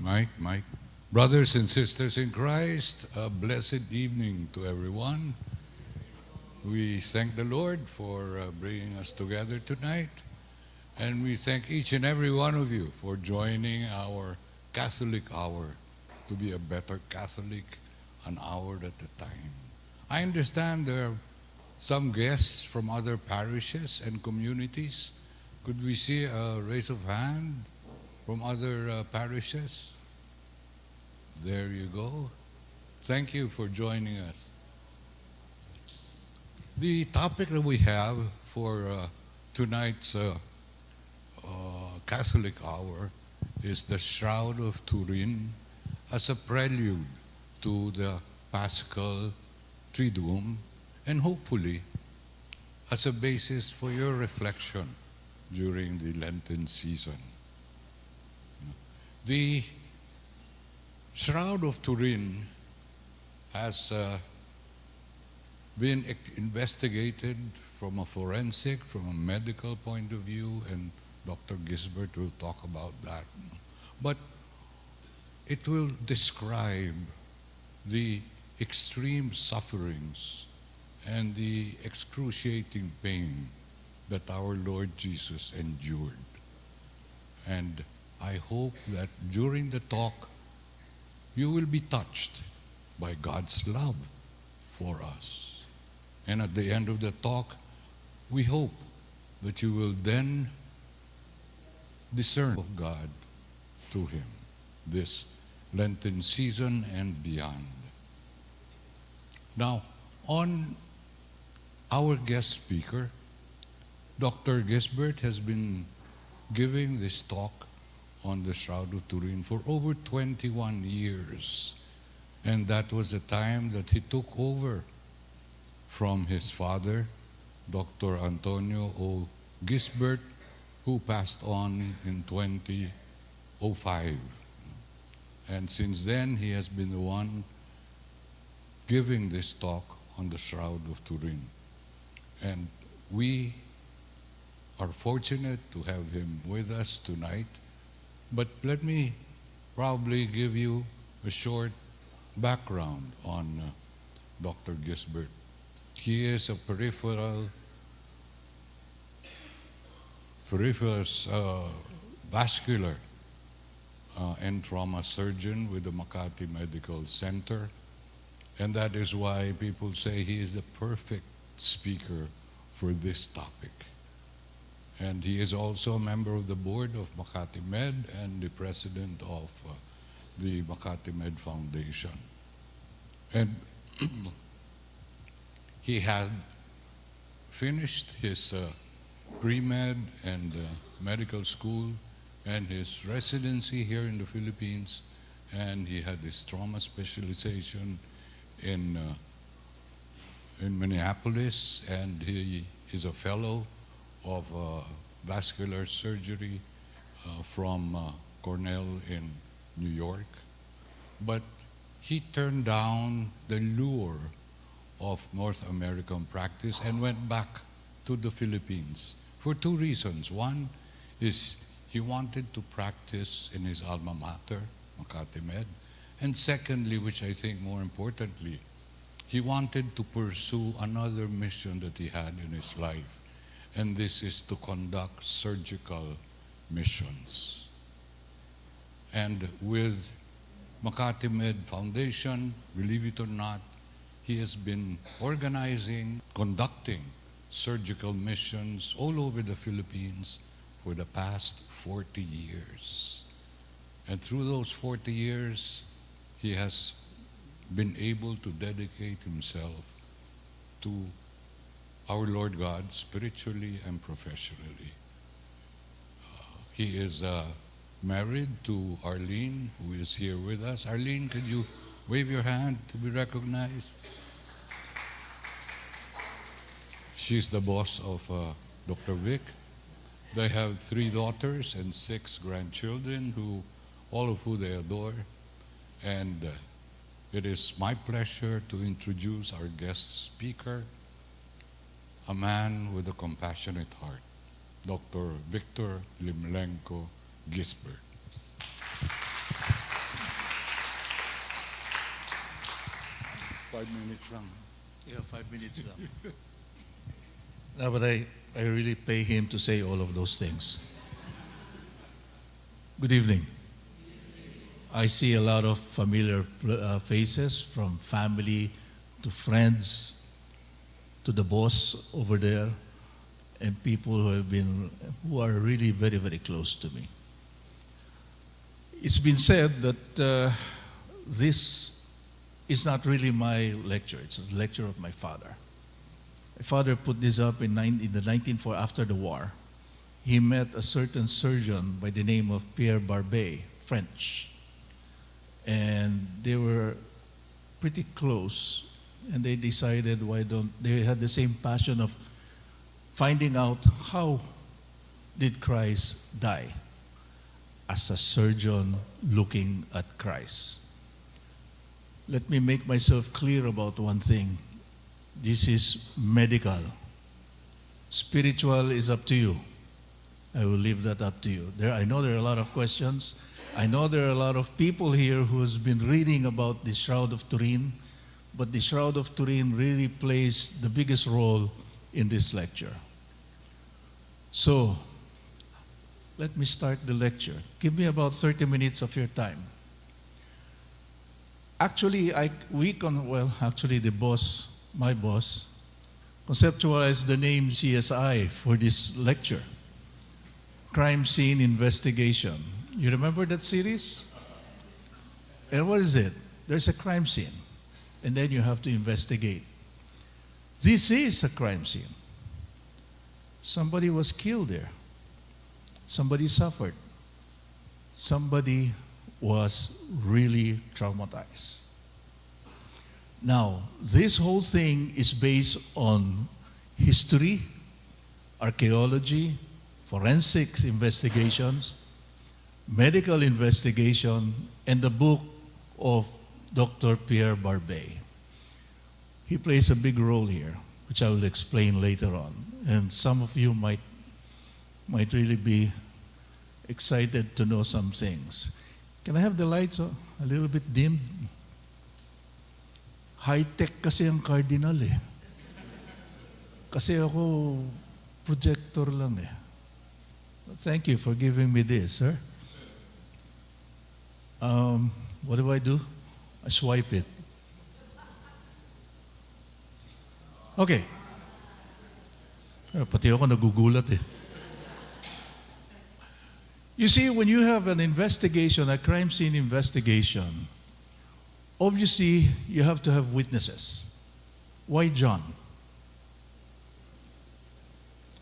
Mike. Brothers and sisters in Christ, a blessed evening to everyone. We thank the Lord for bringing us together tonight, and we thank each and every one of you for joining our Catholic hour to be a better Catholic an hour at a time. I understand there are some guests from other parishes and communities. Could we see a raise of hand from other parishes? There you go. Thank you for joining us. The topic that we have for tonight's Catholic hour is the Shroud of Turin as a prelude to the Paschal Triduum, and hopefully as a basis for your reflection during the Lenten season. The Shroud of Turin has been investigated from a forensic, from a medical point of view, and Dr. Gisbert will talk about that. But it will describe the extreme sufferings and the excruciating pain that our Lord Jesus endured. And I hope that during the talk, you will be touched by God's love for us. And at the end of the talk, we hope that you will then discern of God to Him this Lenten season and beyond. Now, on our guest speaker, Dr. Gisbert has been giving this talk on the Shroud of Turin for over 21 years. And that was the time that he took over from his father, Dr. Antonio O. Gisbert, who passed on in 2005. And since then, he has been the one giving this talk on the Shroud of Turin. And we are fortunate to have him with us tonight. But let me probably give you a short background on Dr. Gisbert. He is a peripheral vascular and trauma surgeon with the Makati Medical Center. And that is why people say he is the perfect speaker for this topic. And he is also a member of the board of Makati Med and the president of the Makati Med Foundation. And he had finished his pre-med and medical school and his residency here in the Philippines, and he had his trauma specialization in Minneapolis, and he is a fellow of vascular surgery from Cornell in New York. But he turned down the lure of North American practice and went back to the Philippines for two reasons. One is he wanted to practice in his alma mater, Makati Med. And secondly, which I think more importantly, he wanted to pursue another mission that he had in his life. And this is to conduct surgical missions. And with Makati Med Foundation, believe it or not, he has been organizing, conducting surgical missions all over the Philippines for the past 40 years. And through those 40 years, he has been able to dedicate himself to our Lord God spiritually and professionally. He is married to Arlene, who is here with us. Arlene, could you wave your hand to be recognized? She's the boss of Dr. Vic. They have 3 daughters and 6 grandchildren, all of who they adore. And it is my pleasure to introduce our guest speaker, a man with a compassionate heart, Dr. Victor Limlenko Gisbert. 5 minutes lang. Yeah, 5 minutes lang. No, but I really pay him to say all of those things. Good evening. I see a lot of familiar faces, from family to friends to the boss over there, and people who are really very, very close to me. It's been said that this is not really my lecture. It's a lecture of my father. My father put this up in the 1940, after the war. He met a certain surgeon by the name of Pierre Barbet, French. And they were pretty close. And they decided they had the same passion of finding out how did Christ die as a surgeon looking at Christ. Let me make myself clear about one thing. This is medical. Spiritual is up to you. I will leave that up to you. I know there are a lot of questions. I know there are a lot of people here who has been reading about the Shroud of Turin, but the Shroud of Turin really plays the biggest role in this lecture. So, let me start the lecture. Give me about 30 minutes of your time. Actually, the boss, my boss, conceptualized the name CSI for this lecture. Crime Scene Investigation. You remember that series? And what is it? There's a crime scene, and then you have to investigate. This is a crime scene. Somebody was killed there. Somebody suffered. Somebody was really traumatized. Now, this whole thing is based on history, archaeology, forensics investigations, medical investigation, and the book of Dr. Pierre Barbet. He plays a big role here, which I will explain later on. And some of you might really be excited to know some things. Can I have the lights a little bit dim? High-tech kasi ang cardinal eh. Kasi ako, projector lang eh. Thank you for giving me this, sir. What do? I swipe it. Okay. Pati ako nagugulat eh. You see, when you have an investigation, a crime scene investigation, obviously you have to have witnesses. Why John?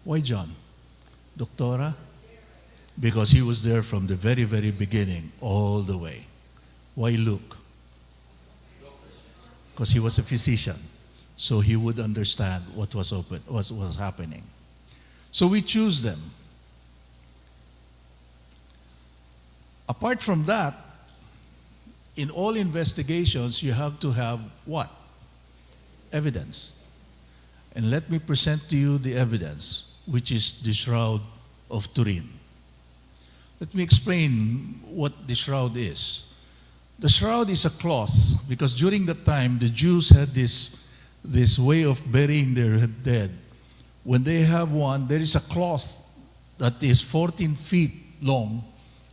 Why John? Doctora? Because he was there from the very, very beginning, all the way. Why Luke? Because he was a physician, so he would understand what was happening. So we choose them. Apart from that, in all investigations, you have to have what? Evidence. And let me present to you the evidence, which is the Shroud of Turin. Let me explain what the shroud is. The shroud is a cloth, because during that time, the Jews had this way of burying their dead. When they have one, there is a cloth that is 14 feet long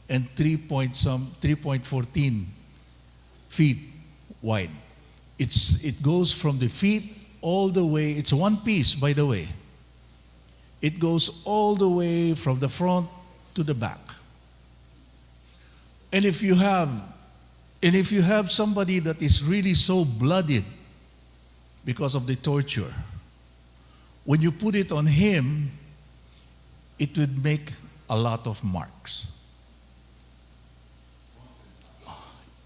and 3.14 feet wide. It goes from the feet all the way. It's one piece, by the way. It goes all the way from the front to the back. And if you have somebody that is really so bloodied because of the torture, when you put it on him, it would make a lot of marks.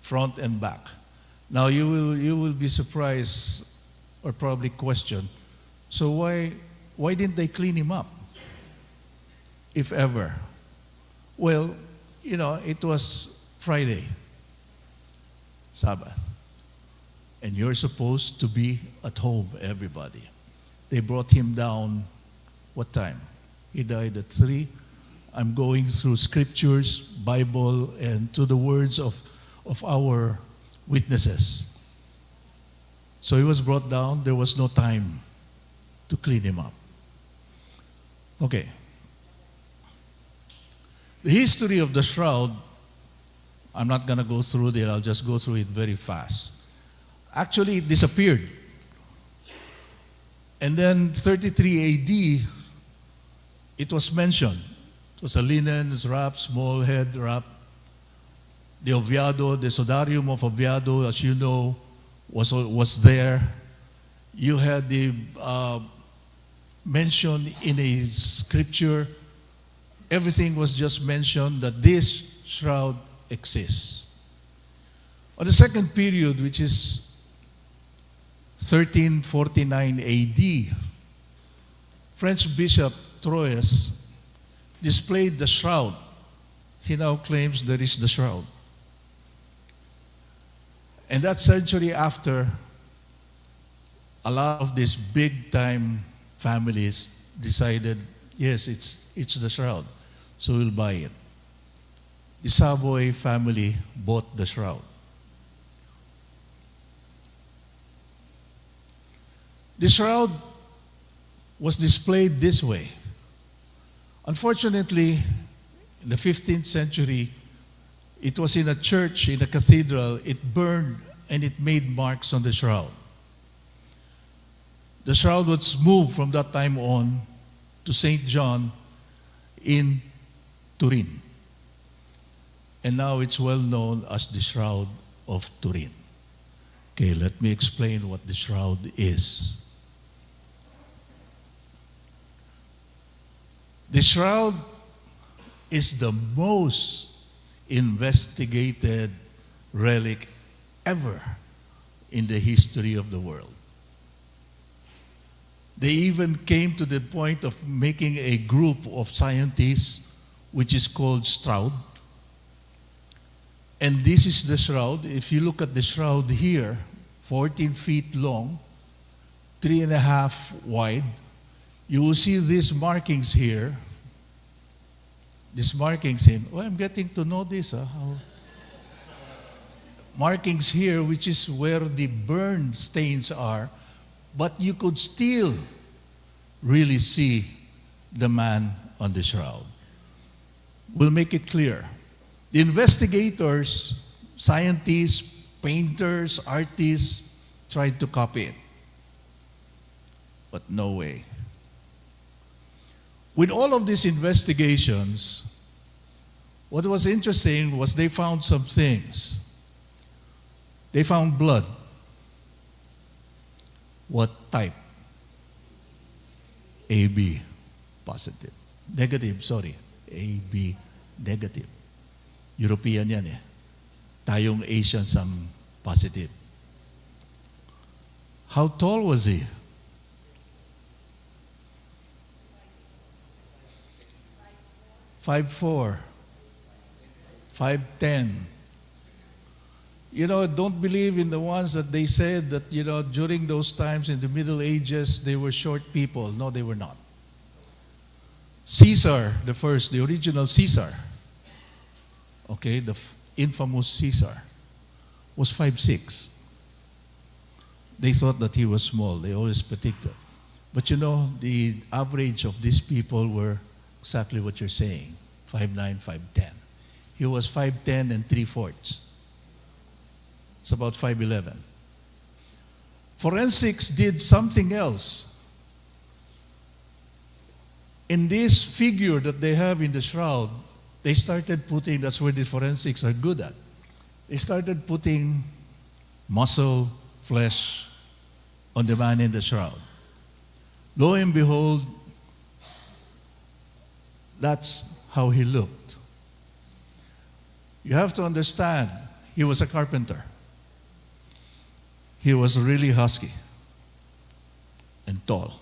Front and back. Now you will be surprised or probably question, so why didn't they clean him up? If ever. Well, it was Friday, Sabbath, and you're supposed to be at home, everybody. They brought him down, what time? He died at 3. I'm going through scriptures, Bible, and to the words of our witnesses. So he was brought down. There was no time to clean him up. Okay. The history of the shroud, I'm not going to go through it. I'll just go through it very fast. Actually, it disappeared. And then 33 AD, it was mentioned. It was a linen wrap, small head wrap. The Oviedo, the Sodarium of Oviedo, as you know, was there. You had the mention in a scripture. Everything was just mentioned that this shroud exists. On the second period, which is 1349 AD, French Bishop Troyes displayed the shroud. He now claims there is the shroud. And that century after, a lot of these big-time families decided, yes, it's the shroud, so we'll buy it. The Savoy family bought the shroud. The shroud was displayed this way. Unfortunately, in the 15th century, it was in a church, in a cathedral. It burned and it made marks on the shroud. The shroud was moved from that time on to St. John in Turin. And now it's well known as the Shroud of Turin. Okay, let me explain what the shroud is. The shroud is the most investigated relic ever in the history of the world. They even came to the point of making a group of scientists which is called Shroud. And this is the shroud. If you look at the shroud here, 14 feet long, 3.5 wide, you will see these markings here. These markings in, oh, I'm getting to know this. How markings here, which is where the burn stains are, but you could still really see the man on the shroud. We'll make it clear. The investigators, scientists, painters, artists tried to copy it, but no way. With all of these investigations, what was interesting was they found some things. They found blood. What type? AB positive. Negative, sorry. AB negative. European yan eh. Tayong Asian, some positive. How tall was he? 5'4", 5'10". You know, don't believe in the ones that they said that, you know, during those times in the Middle Ages, they were short people. No, they were not. Caesar, the original Caesar, okay, the infamous Caesar, was 5'6". They thought that he was small. They always predicted. But you know, the average of these people were exactly what you're saying, 5'9", 5'10". He was 5'10" and 3/4. It's about 5'11". Forensics did something else. In this figure that they have in the shroud, they started putting, that's where the forensics are good at. They started putting muscle, flesh on the man in the shroud. Lo and behold, that's how he looked. You have to understand, he was a carpenter. He was really husky and tall.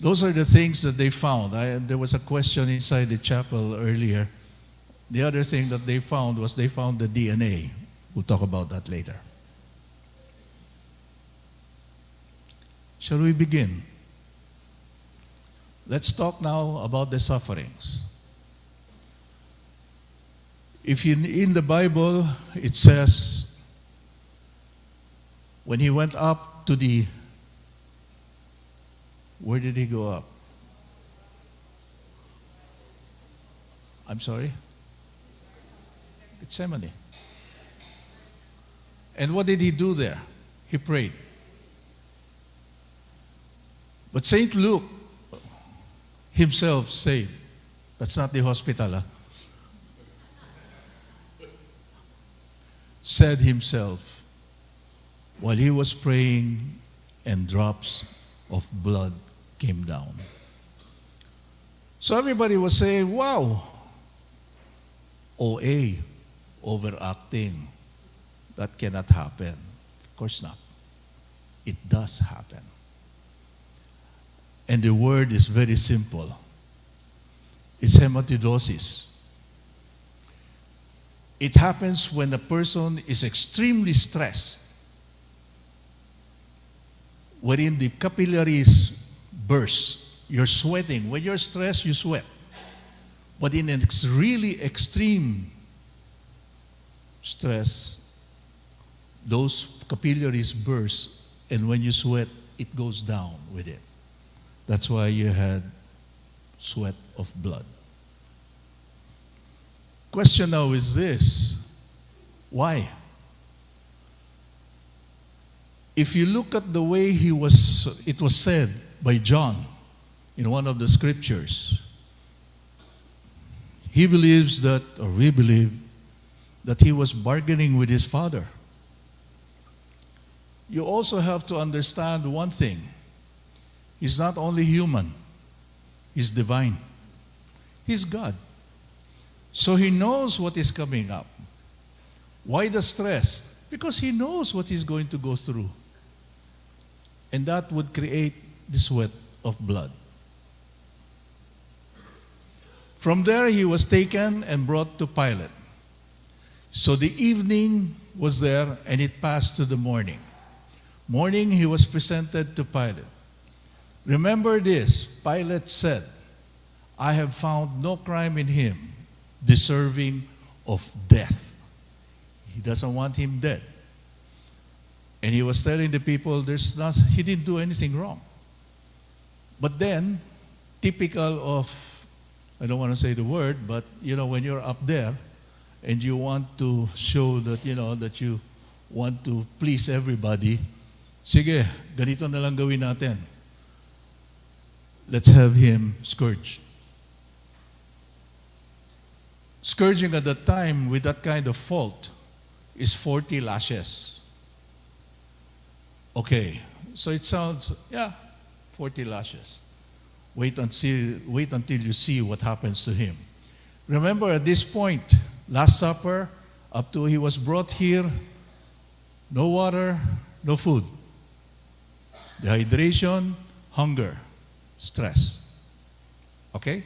Those are the things that they found. There was a question inside the chapel earlier. The other thing that they found was they found the DNA. We'll talk about that later. Shall we begin? Let's talk now about the sufferings. If in the Bible it says when he went up to the, where did he go up? I'm sorry? Gethsemane. And what did he do there? He prayed. But St. Luke himself said, that's not the hospital, said himself, while he was praying and drops of blood came down. So everybody was saying, wow, OA, overacting. That cannot happen. Of course not. It does happen. And the word is very simple. It's hematidosis. It happens when a person is extremely stressed, wherein the capillaries burst. You're sweating. When you're stressed, you sweat. But in an really extreme stress, those capillaries burst, and when you sweat, it goes down with it. That's why you had sweat of blood. Question now is this: why? If you look at the way it was said by John in one of the scriptures, he believes that, or we believe, that he was bargaining with his Father. You also have to understand one thing. He's not only human, he's divine. He's God. So he knows what is coming up. Why the stress? Because he knows what he's going to go through. And that would create the sweat of blood. From there, he was taken and brought to Pilate. So the evening was there, and it passed to the morning. Morning, he was presented to Pilate. Remember this, Pilate said, I have found no crime in him deserving of death. He doesn't want him dead. And he was telling the people, he didn't do anything wrong. But then, typical of, I don't want to say the word, but when you're up there and you want to show that, that you want to please everybody, sige, ganito na lang gawin natin. Let's have him scourged. Scourging at that time with that kind of fault is 40 lashes. Okay, so it sounds, 40 lashes. Wait until you see what happens to him. Remember at this point, Last Supper, up to he was brought here, no water, no food. Dehydration, hunger, stress. Okay?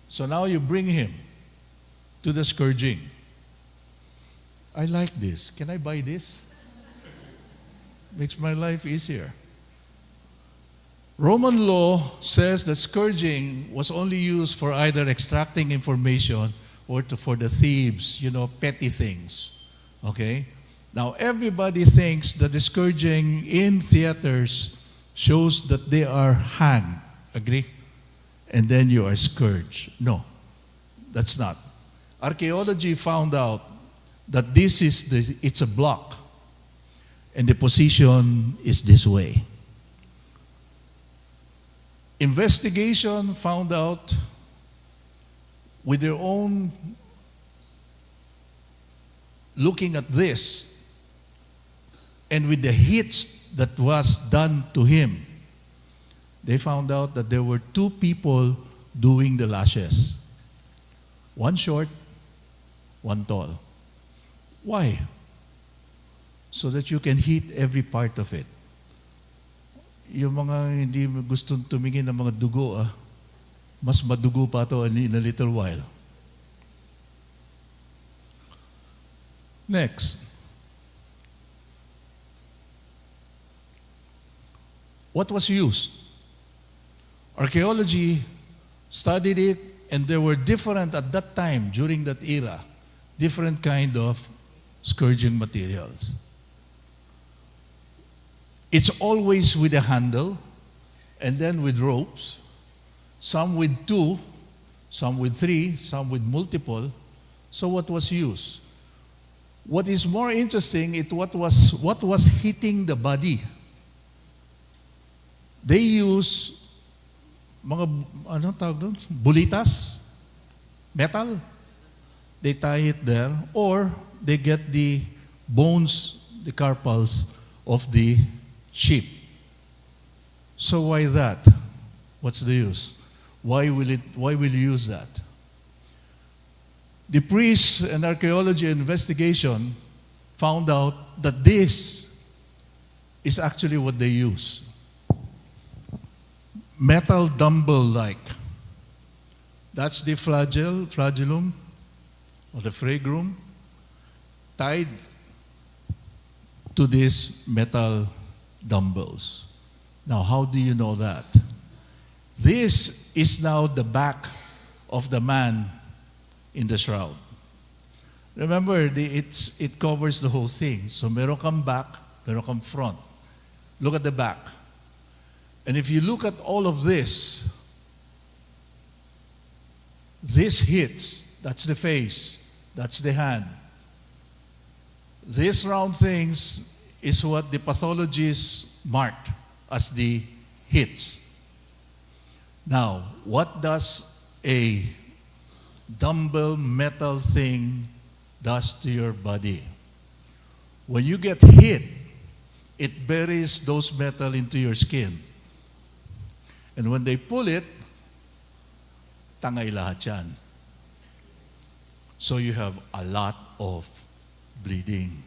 So now you bring him to the scourging. I like this. Can I buy this? Makes my life easier. Roman law says that scourging was only used for either extracting information or for the thieves, petty things. Okay? Now, everybody thinks that the scourging in theaters shows that they are hanged. Agree? And then you are scourged. No, that's not. Archaeology found out that it's a block. And the position is this way. Investigation found out with their own looking at this and with the hits that was done to him, they found out that there were two people doing the lashes. One short, one tall. Why? So that you can hit every part of it. Yung mga hindi gustong tumingin ng mga dugo, mas madugo pa ito in a little while. Next. What was used? Archaeology studied it, and there were different, at that time, during that era, different kind of scourging materials. It's always with a handle, and then with ropes, some with two, some with three, some with multiple. So what was used? What is more interesting is what was hitting the body. They use mga ano tawag doon? Bulitas, metal. They tie it there, or they get the bones, the carpals of the sheep. So why that? What's the use? Why will you use that? The priests and archaeology investigation found out that this is actually what they use. Metal dumbbell-like. That's the flagellum, or the fragrum, tied to these metal dumbbells. Now, how do you know that? This is now the back of the man in the shroud. Remember, it covers the whole thing. So meron kang back, meron kang front. Look at the back. And if you look at all of this hits, that's the face, that's the hand. These round things is what the pathologists marked as the hits. Now, what does a dumbbell metal thing does to your body? When you get hit, it buries those metal into your skin. And when they pull it, tangay lahat yan. So you have a lot of bleeding.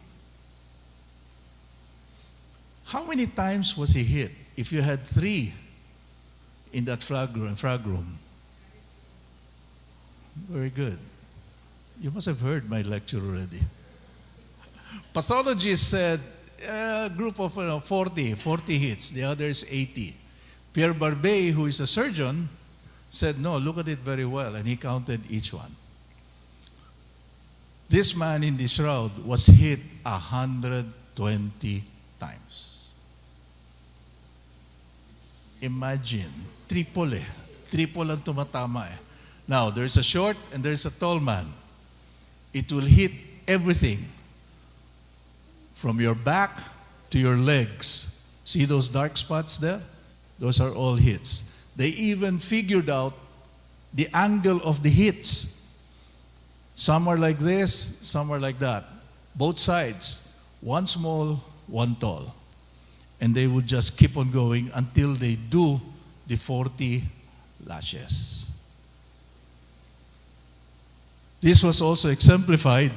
How many times was he hit? If you had 3 in that frag room. Very good. You must have heard my lecture already. Pathologists said a group of 40 hits, the others 80. Pierre Barbet, who is a surgeon, said, no, look at it very well, and he counted each one. This man in the shroud was hit 120 times. Imagine, triple ang tumatama eh. Now, there's a short and there's a tall man. It will hit everything from your back to your legs. See those dark spots there? Those are all hits. They even figured out the angle of the hits. Some are like this, some are like that. Both sides, one small, one tall. And they would just keep on going until they do the 40 lashes. This was also exemplified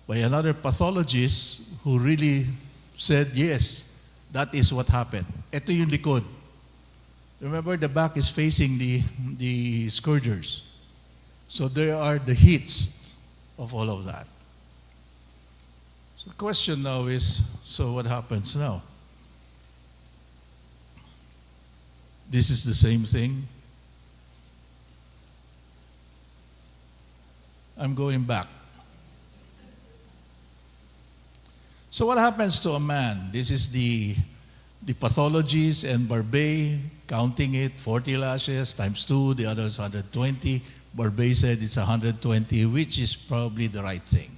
by another pathologist who really said, yes, that is what happened. Ito yung likod. Remember, the back is facing the scourgers. So there are the hits of all of that. So the question now is, so what happens now? This is the same thing. I'm going back. So what happens to a man? This is the pathologies and Barbet counting it, 40 lashes times 2, the other is 120. Barbet said it's 120, which is probably the right thing.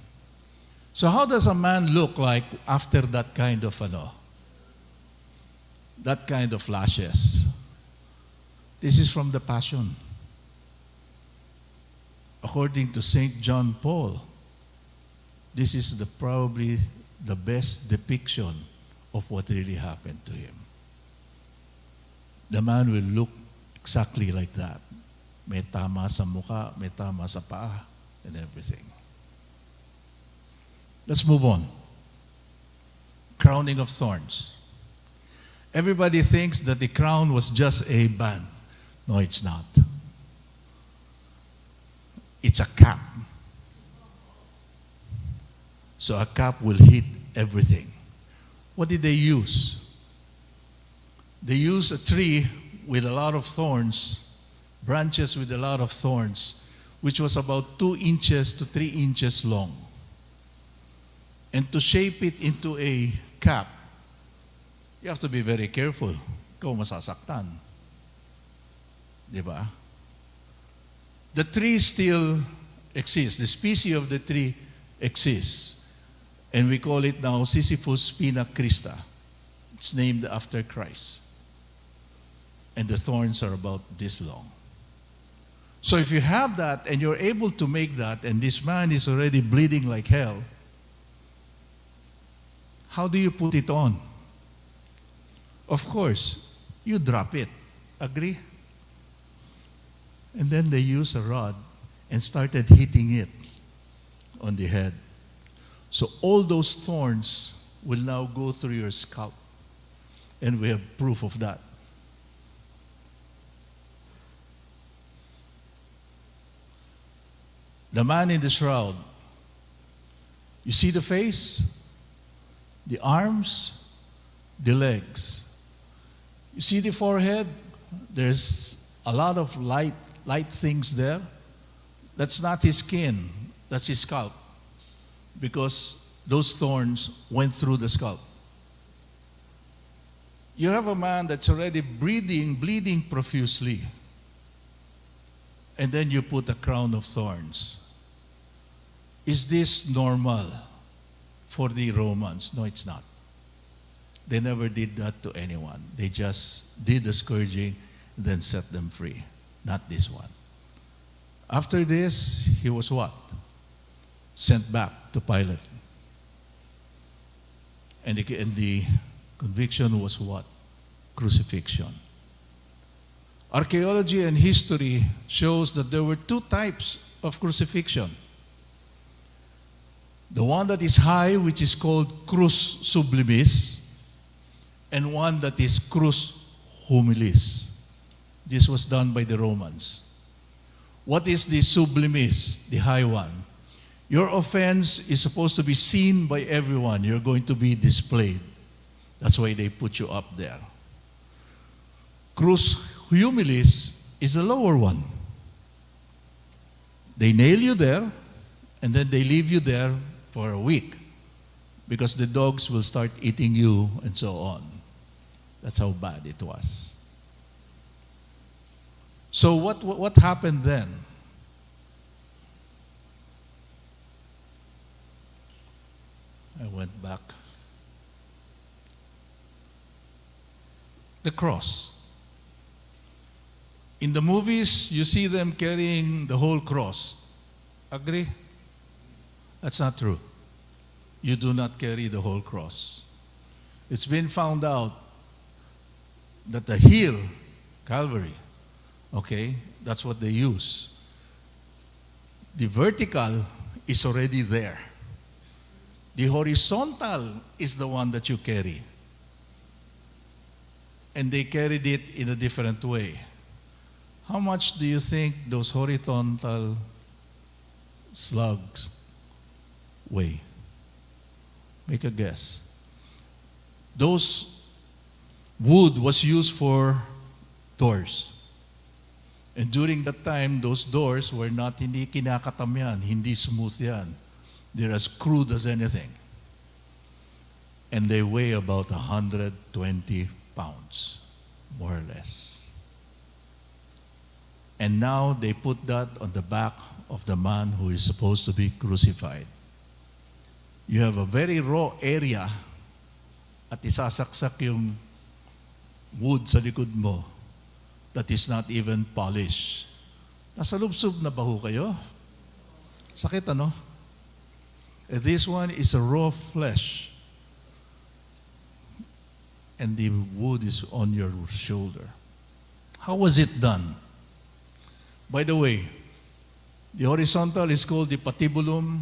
So how does a man look like after that kind of lashes? This is from the Passion. According to St. John Paul, this is probably the best depiction of what really happened to him. The man will look exactly like that. May tama sa mukha, may tama sa paa, and everything. Let's move on. Crowning of thorns. Everybody thinks that the crown was just a band. No, it's not. It's a cap. So a cap will hit everything. What did they use? They used a tree with a lot of thorns, branches with a lot of thorns, which was about 2 inches to 3 inches long. And to shape it into a cap, You have to be very careful. Ikaw masasaktan. Di ba? The tree still exists. The species of the tree exists. And we call it now Sisyphus spina Christa. It's named after Christ. And the thorns are about this long. So if you have that and you're able to make that, and this man is already bleeding like hell, how do you put it on? Of course, you drop it. Agree? And then they used a rod and started hitting it on the head. So all those thorns will now go through your scalp. And we have proof of that. The man in the shroud, you see the face, the arms, the legs. You see the forehead? There's a lot of light things there. That's not his skin, that's his scalp. Because those thorns went through the scalp. You have a man that's already bleeding profusely. And then you put a crown of thorns. Is this normal for the Romans? No, it's not. They never did that to anyone. They just did the scourging, then set them free. Not this one. After this, he was what? Sent back to Pilate. And the conviction was what? Crucifixion. Archaeology and history shows that there were two types of crucifixion. The one that is high, which is called crus sublimis, and one that is crus humilis. This was done by the Romans. What is the sublimis, the high one? Your offense is supposed to be seen by everyone. You're going to be displayed. That's why they put you up there. Crus humilis is the lower one. They nail you there, and then they leave you there for a week because the dogs will start eating you and so on. That's how bad it was. So what happened then? I went back. The cross. In the movies, you see them carrying the whole cross. Agree? That's not true. You do not carry the whole cross. It's been found out that the heel, Calvary, okay, that's what they use. The vertical is already there. The horizontal is the one that you carry. And they carried it in a different way. How much do you think those horizontal slugs weigh? Make a guess. Those wood was used for doors. And during that time, those doors were not, hindi kinakatam yan, hindi smooth yan. They're as crude as anything. And they weigh about 120 pounds, more or less. And now they put that on the back of the man who is supposed to be crucified. You have a very raw area at isasaksak yung wood sa likod mo that is not even polished. Nasa lubsob na ba ho kayo? Sakit ano? This one is a raw flesh. And the wood is on your shoulder. How was it done? By the way, the horizontal is called the patibulum,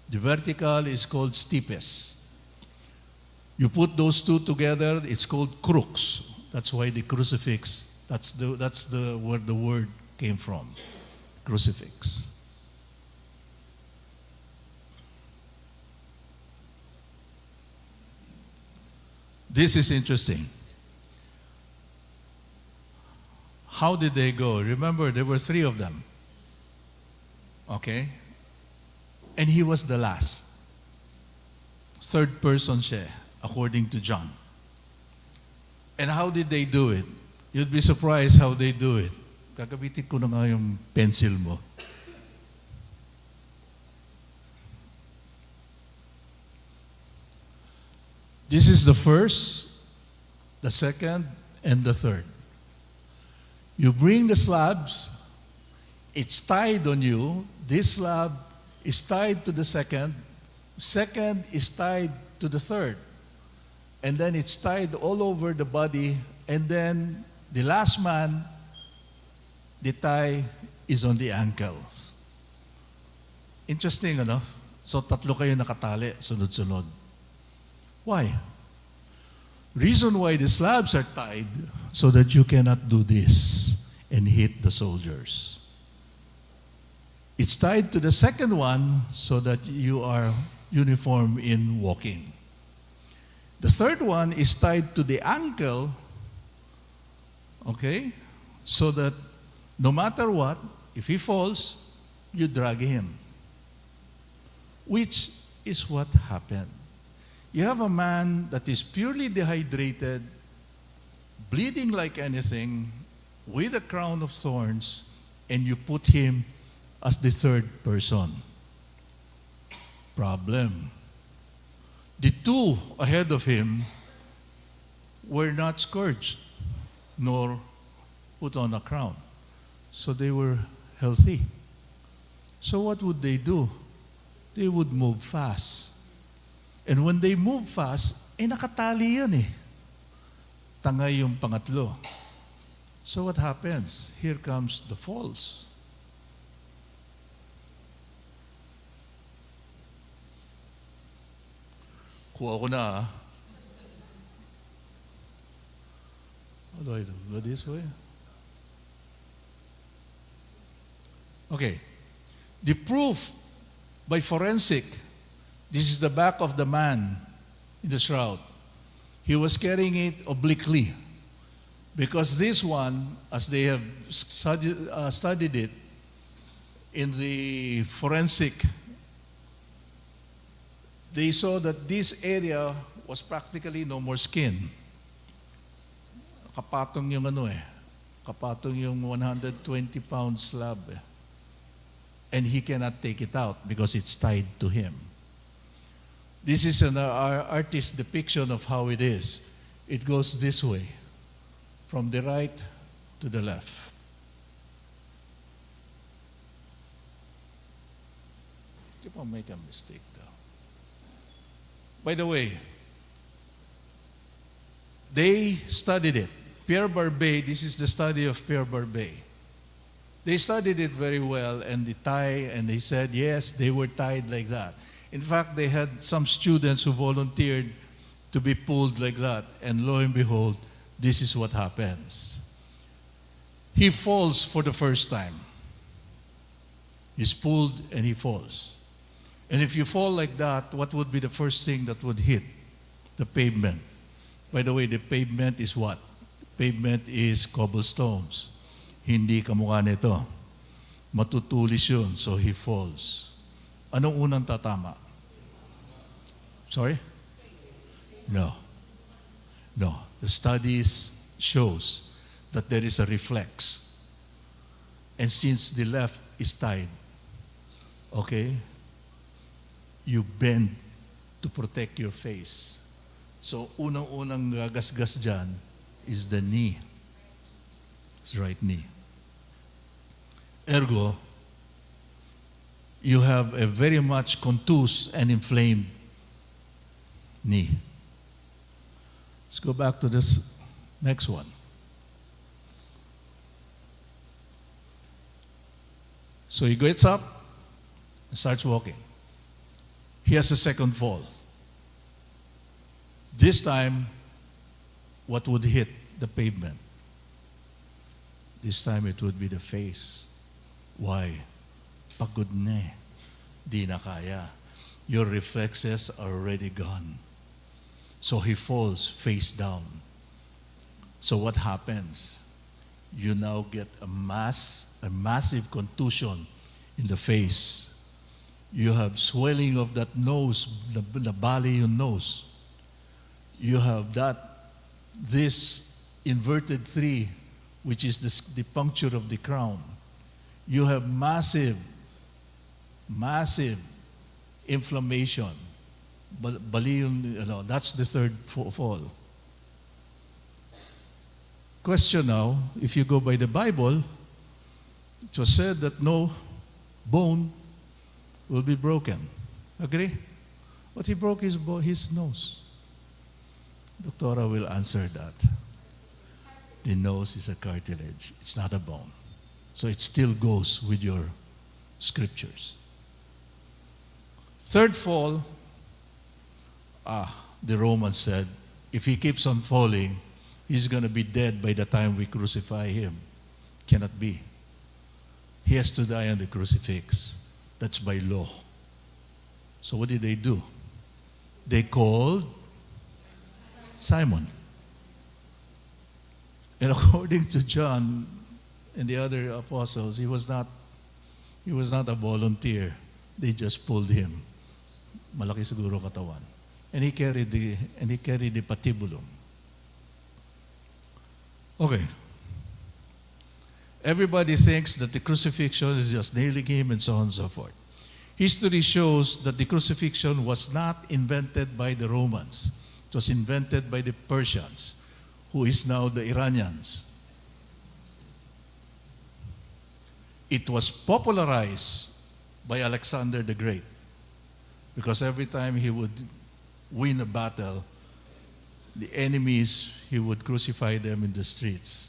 the vertical is called stipes. You put those two together, it's called crux. That's why the crucifix, that's where the word came from, crucifix. This is interesting. How did they go? Remember, there were 3 of them. Okay? And he was the last. Third person siya, according to John. And how did they do it? You'd be surprised how they do it. Gagamitin ko na nga yung pencil mo. This is the first, the second, and the third. You bring the slabs, it's tied on you. This slab is tied to the second is tied to the third. And then it's tied all over the body. And then the last man, the tie is on the ankle. Interesting, ano? So tatlo kayo nakatali, sunod-sunod. Why? Reason why the slabs are tied, so that you cannot do this and hit the soldiers. It's tied to the second one so that you are uniform in walking. The third one is tied to the ankle, okay, so that no matter what, if he falls, you drag him. Which is what happened. You have a man that is purely dehydrated, bleeding like anything, with a crown of thorns, and you put him as the third person. Problem. The two ahead of him were not scourged, nor put on a crown. So they were healthy. So what would they do? They would move fast. And when they move fast, nakatali yun eh. Tangay yung pangatlo. So what happens? Here comes the falls. Kuha ko na ah. How do I do? Go this way? Okay. The proof by forensic. This is the back of the man in the shroud. He was carrying it obliquely. Because this one, as they have studied it in the forensic, they saw that this area was practically no more skin. Kapatong yung kapatong yung 120-pound slab. And he cannot take it out because it's tied to him. This is an artist's depiction of how it is. It goes this way, from the right to the left. Keep on making a mistake though. By the way, they studied it. Pierre Barbet, this is the study of Pierre Barbet. They studied it very well, and the tie, and they said, yes, they were tied like that. In fact, they had some students who volunteered to be pulled like that, and lo and behold, this is what happens. He falls for the first time. He's pulled and he falls. And if you fall like that, what would be the first thing that would hit? The pavement. By the way, the pavement is what? The pavement is cobblestones. Hindi kamukha nito. Matutulis yun, so he falls. Anong unang tatama? Sorry? No. No. The studies shows that there is a reflex. And since the left is tied, okay, you bend to protect your face. So unang-unang gagasgas dyan is the knee. It's right knee. Ergo, you have a very much contused and inflamed knee. Let's go back to this next one. So he gets up and starts walking. He has a second fall. This time, what would hit the pavement? This time it would be the face. Why? Pagod na eh. Di na kaya. Your reflexes are already gone. So he falls face down. So what happens? You now get a massive contusion in the face. You have swelling of that nose, the valley of nose. You have this inverted 3, which is the puncture of the crown. You have massive inflammation. That's the third fall. Question now, if you go by the Bible, it was said that no bone will be broken. Agree? But he broke his nose. Doctora will answer that. The nose is a cartilage. It's not a bone. So it still goes with your scriptures. Third fall, the Romans said, if he keeps on falling, he's going to be dead by the time we crucify him. Cannot be. He has to die on the crucifix. That's by law. So what did they do? They called Simon. And according to John and the other apostles, he was not a volunteer. They just pulled him. Malaki siguro katawan. And he carried the patibulum. Okay. Everybody thinks that the crucifixion is just nailing him and so on and so forth. History shows that the crucifixion was not invented by the Romans. It was invented by the Persians, who is now the Iranians. It was popularized by Alexander the Great, because every time he would win a battle, the enemies, he would crucify them in the streets.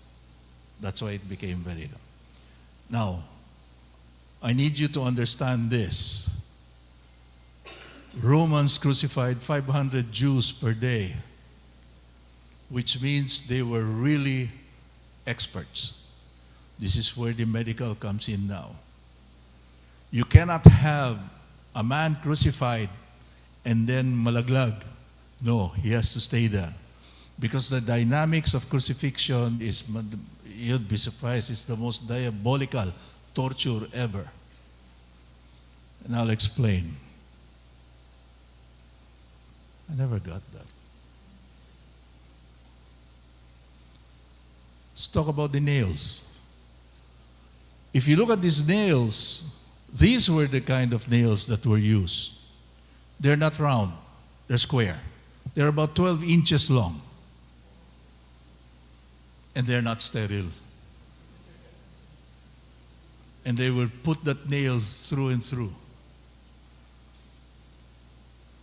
That's why it became very known. Now, I need you to understand this. Romans crucified 500 Jews per day, which means they were really experts. This is where the medical comes in now. You cannot have a man crucified and then malaglag. No, he has to stay there. Because the dynamics of crucifixion is, you'd be surprised, it's the most diabolical torture ever. And I'll explain. I never got that. Let's talk about the nails. If you look at these nails, these were the kind of nails that were used. They're not round, they're square. They're about 12 inches long. And they're not sterile. And they will put that nail through and through.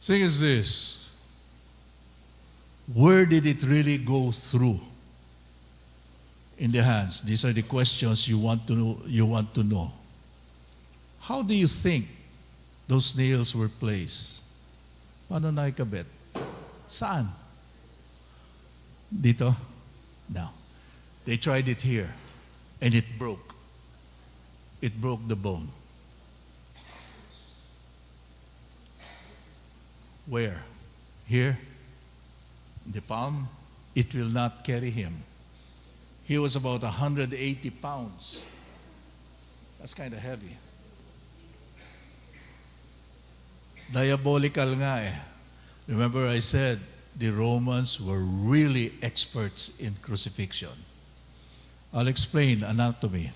Thing is this, where did it really go through? In the hands. These are the questions you want to know. How do you think those nails were placed? Paano naikabit? Saan? Dito? No. They tried it here, and it broke. It broke the bone. Where? Here? The palm? It will not carry him. He was about 180 pounds. That's kind of heavy. Diabolical nga eh. Remember I said, the Romans were really experts in crucifixion. I'll explain anatomy.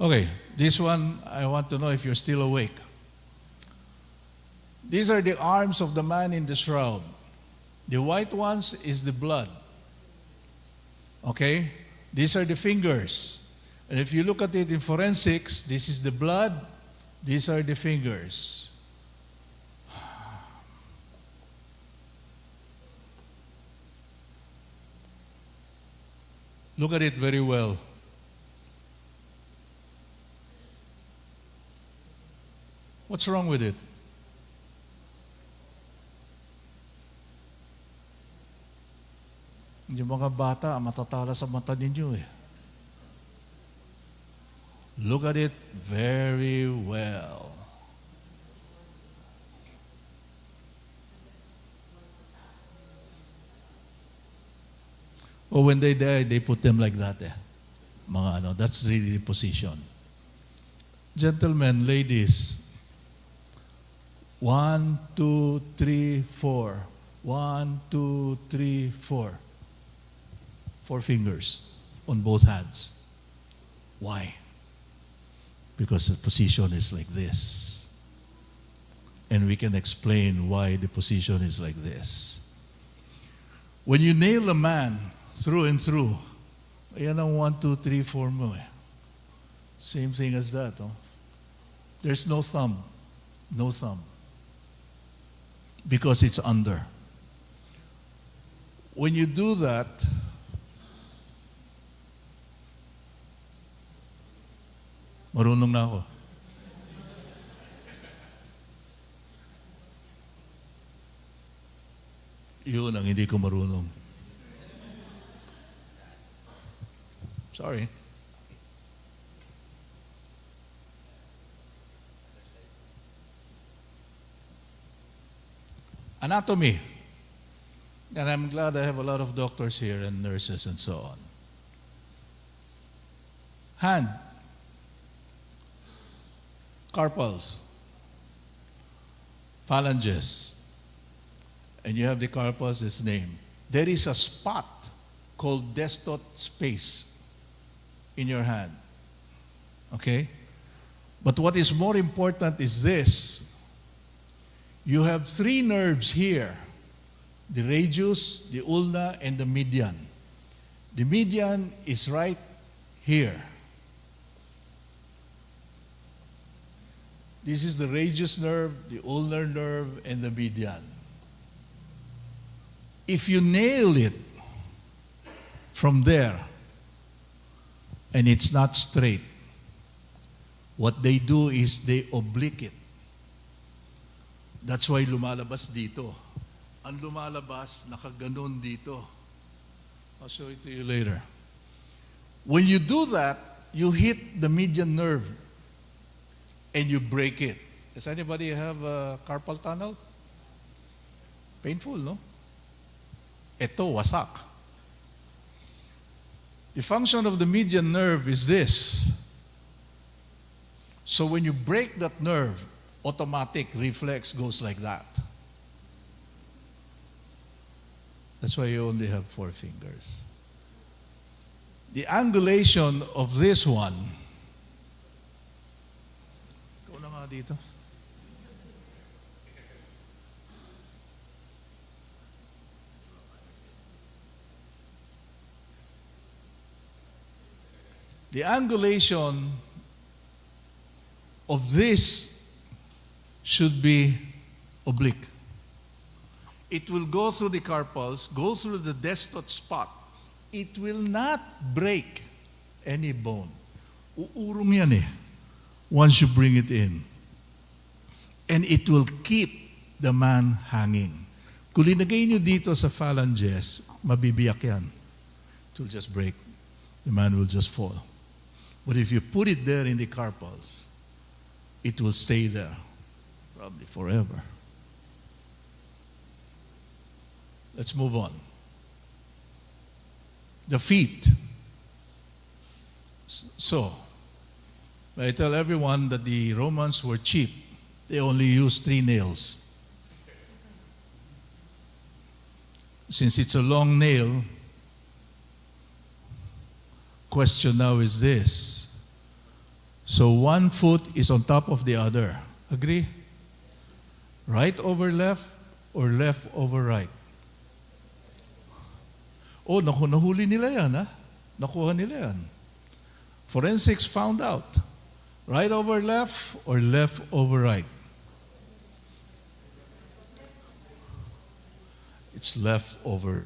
Okay, this one, I want to know if you're still awake. These are the arms of the man in the shroud. The white ones is the blood. Okay? These are the fingers. And if you look at it in forensics, this is the blood, these are the fingers. Look at it very well. What's wrong with it? Yung mga bata, matatala sa mata ninyo eh. Look at it very well. Or when they die, they put them like that eh. That's really the position. Gentlemen, ladies, 1, 2, 3, 4. 1, 2, 3, 4. 4 fingers on both hands. Why? Because the position is like this. And we can explain why the position is like this. When you nail a man through and through, ayan ang 1, 2, 3, 4 mo eh. Same thing as that. Oh. There's no thumb. No thumb. Because it's under. When you do that, marunong na ako. Yun ang hindi ko marunong. Sorry. Anatomy. And I'm glad I have a lot of doctors here and nurses and so on. Hand. Carpals. Phalanges. And you have the carpals, its name. There is a spot called destot space in your hand. Okay? But what is more important is this. You have 3 nerves here. The radius, the ulna, and the median. The median is right here. This is the radius nerve, the ulnar nerve, and the median. If you nail it from there, and it's not straight, what they do is they oblique it. That's why lumalabas dito. Ang lumalabas, nakaganon dito. I'll show it to you later. When you do that, you hit the median nerve and you break it. Does anybody have a carpal tunnel? Painful, no? Ito, wasak. The function of the median nerve is this. So when you break that nerve, automatic reflex goes like that. That's why you only have 4 fingers. The angulation of this one, ikaw na nga dito. The angulation of this should be oblique. It will go through the carpals, go through the destot spot. It will not break any bone. Uurong yan eh, once you bring it in. And it will keep the man hanging. Kung linagay nyo dito sa phalanges, mabibiyak yan. It will just break. The man will just fall. But if you put it there in the carpals, it will stay there, probably forever. Let's move on. The feet. So, I tell everyone that the Romans were cheap. They only used 3 nails. Since it's a long nail, question now is this. So 1 foot is on top of the other. Agree? Right over left or left over right? Oh, nahuli nila yan, ha? Nakuha nila yan. Forensics found out. Right over left or left over right? It's left over.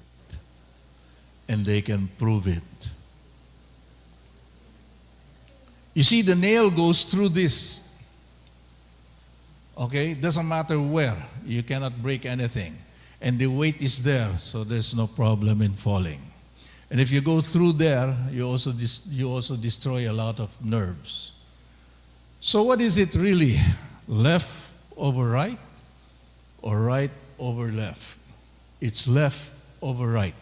And they can prove it. You see, the nail goes through this. Okay? Doesn't matter where. You cannot break anything. And the weight is there, so there's no problem in falling. And if you go through there, you also destroy a lot of nerves. So what is it really? Left over right or right over left? It's left over right.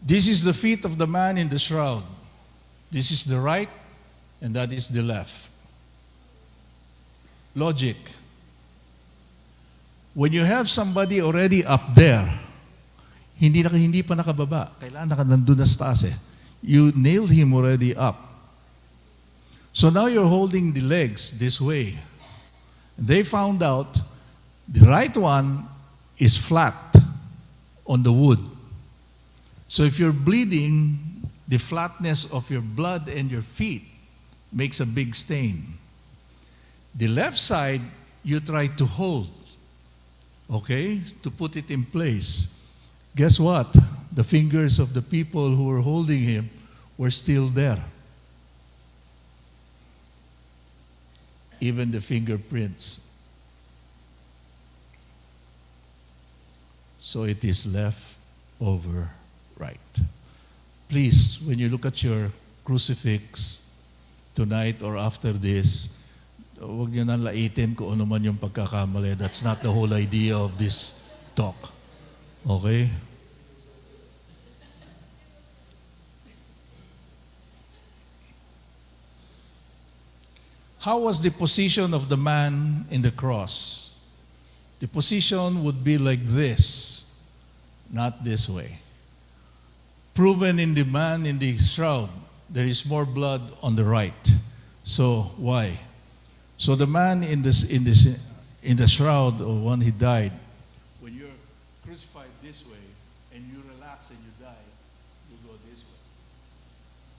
This is the feet of the man in the shroud. This is the right, and that is the left. logic. When you have somebody already up there, hindi pa nakababa. Kailangan nandun na sa taas eh. You nailed him already up. So now you're holding the legs this way. They found out the right one is flat on the wood. So if you're bleeding, the flatness of your blood and your feet makes a big stain. The left side, you try to hold, okay, to put it in place. Guess what? The fingers of the people who were holding him were still there. Even the fingerprints. So it is left over right. Please, when you look at your crucifix tonight or after this, huwag niyo nang laitin kung ano man yung pagkakamali. That's not the whole idea of this talk. Okay? How was the position of the man in the cross? The position would be like this, not this way. Proven in the man in the shroud, there is more blood on the right. So why? So the man in the shroud, or when he died, when you're crucified this way and you relax and you die, you go this way.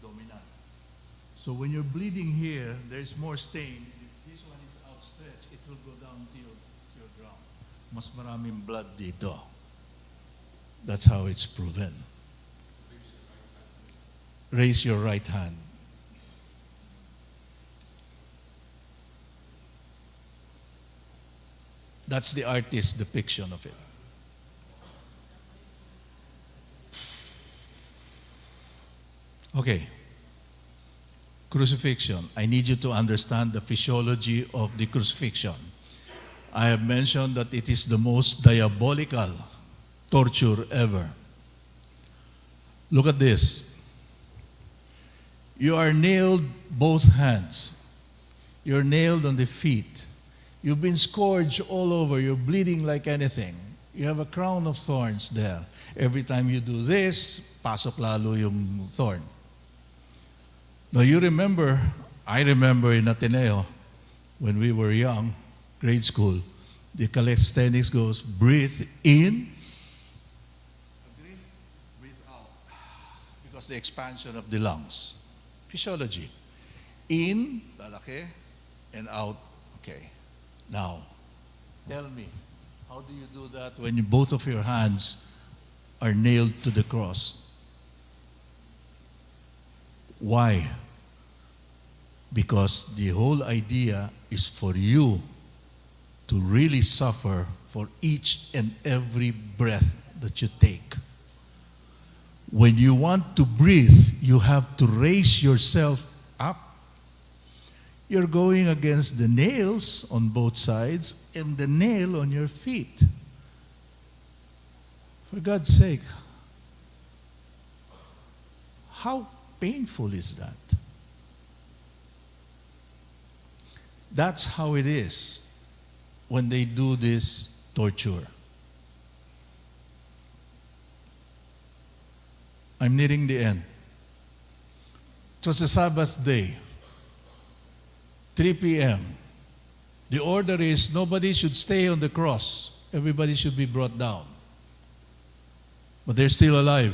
Dominant. So when you're bleeding here, there's more stain. If this one is outstretched, it will go down to your ground. Mas maraming blood dito. That's how it's proven. Raise your right hand. That's the artist's depiction of it. Okay. Crucifixion. I need you to understand the physiology of the crucifixion. I have mentioned that it is the most diabolical torture ever. Look at this. You are nailed both hands. You're nailed on the feet. You've been scourged all over. You're bleeding like anything. You have a crown of thorns there. Every time you do this, pasok lalo yung thorn. Now you remember, I remember in Ateneo, when we were young, grade school, the calisthenics goes, breathe in, breathe out. Because the expansion of the lungs. Physiology. In, lalaki, and out, okay. Now, tell me, how do you do that when both of your hands are nailed to the cross? Why? Because the whole idea is for you to really suffer for each and every breath that you take. When you want to breathe, you have to raise yourself up. You're going against the nails on both sides and the nail on your feet. For God's sake, how painful is that? That's how it is when they do this torture. I'm nearing the end. It was a Sabbath day, 3 p.m. The order is nobody should stay on the cross. Everybody should be brought down. But they're still alive.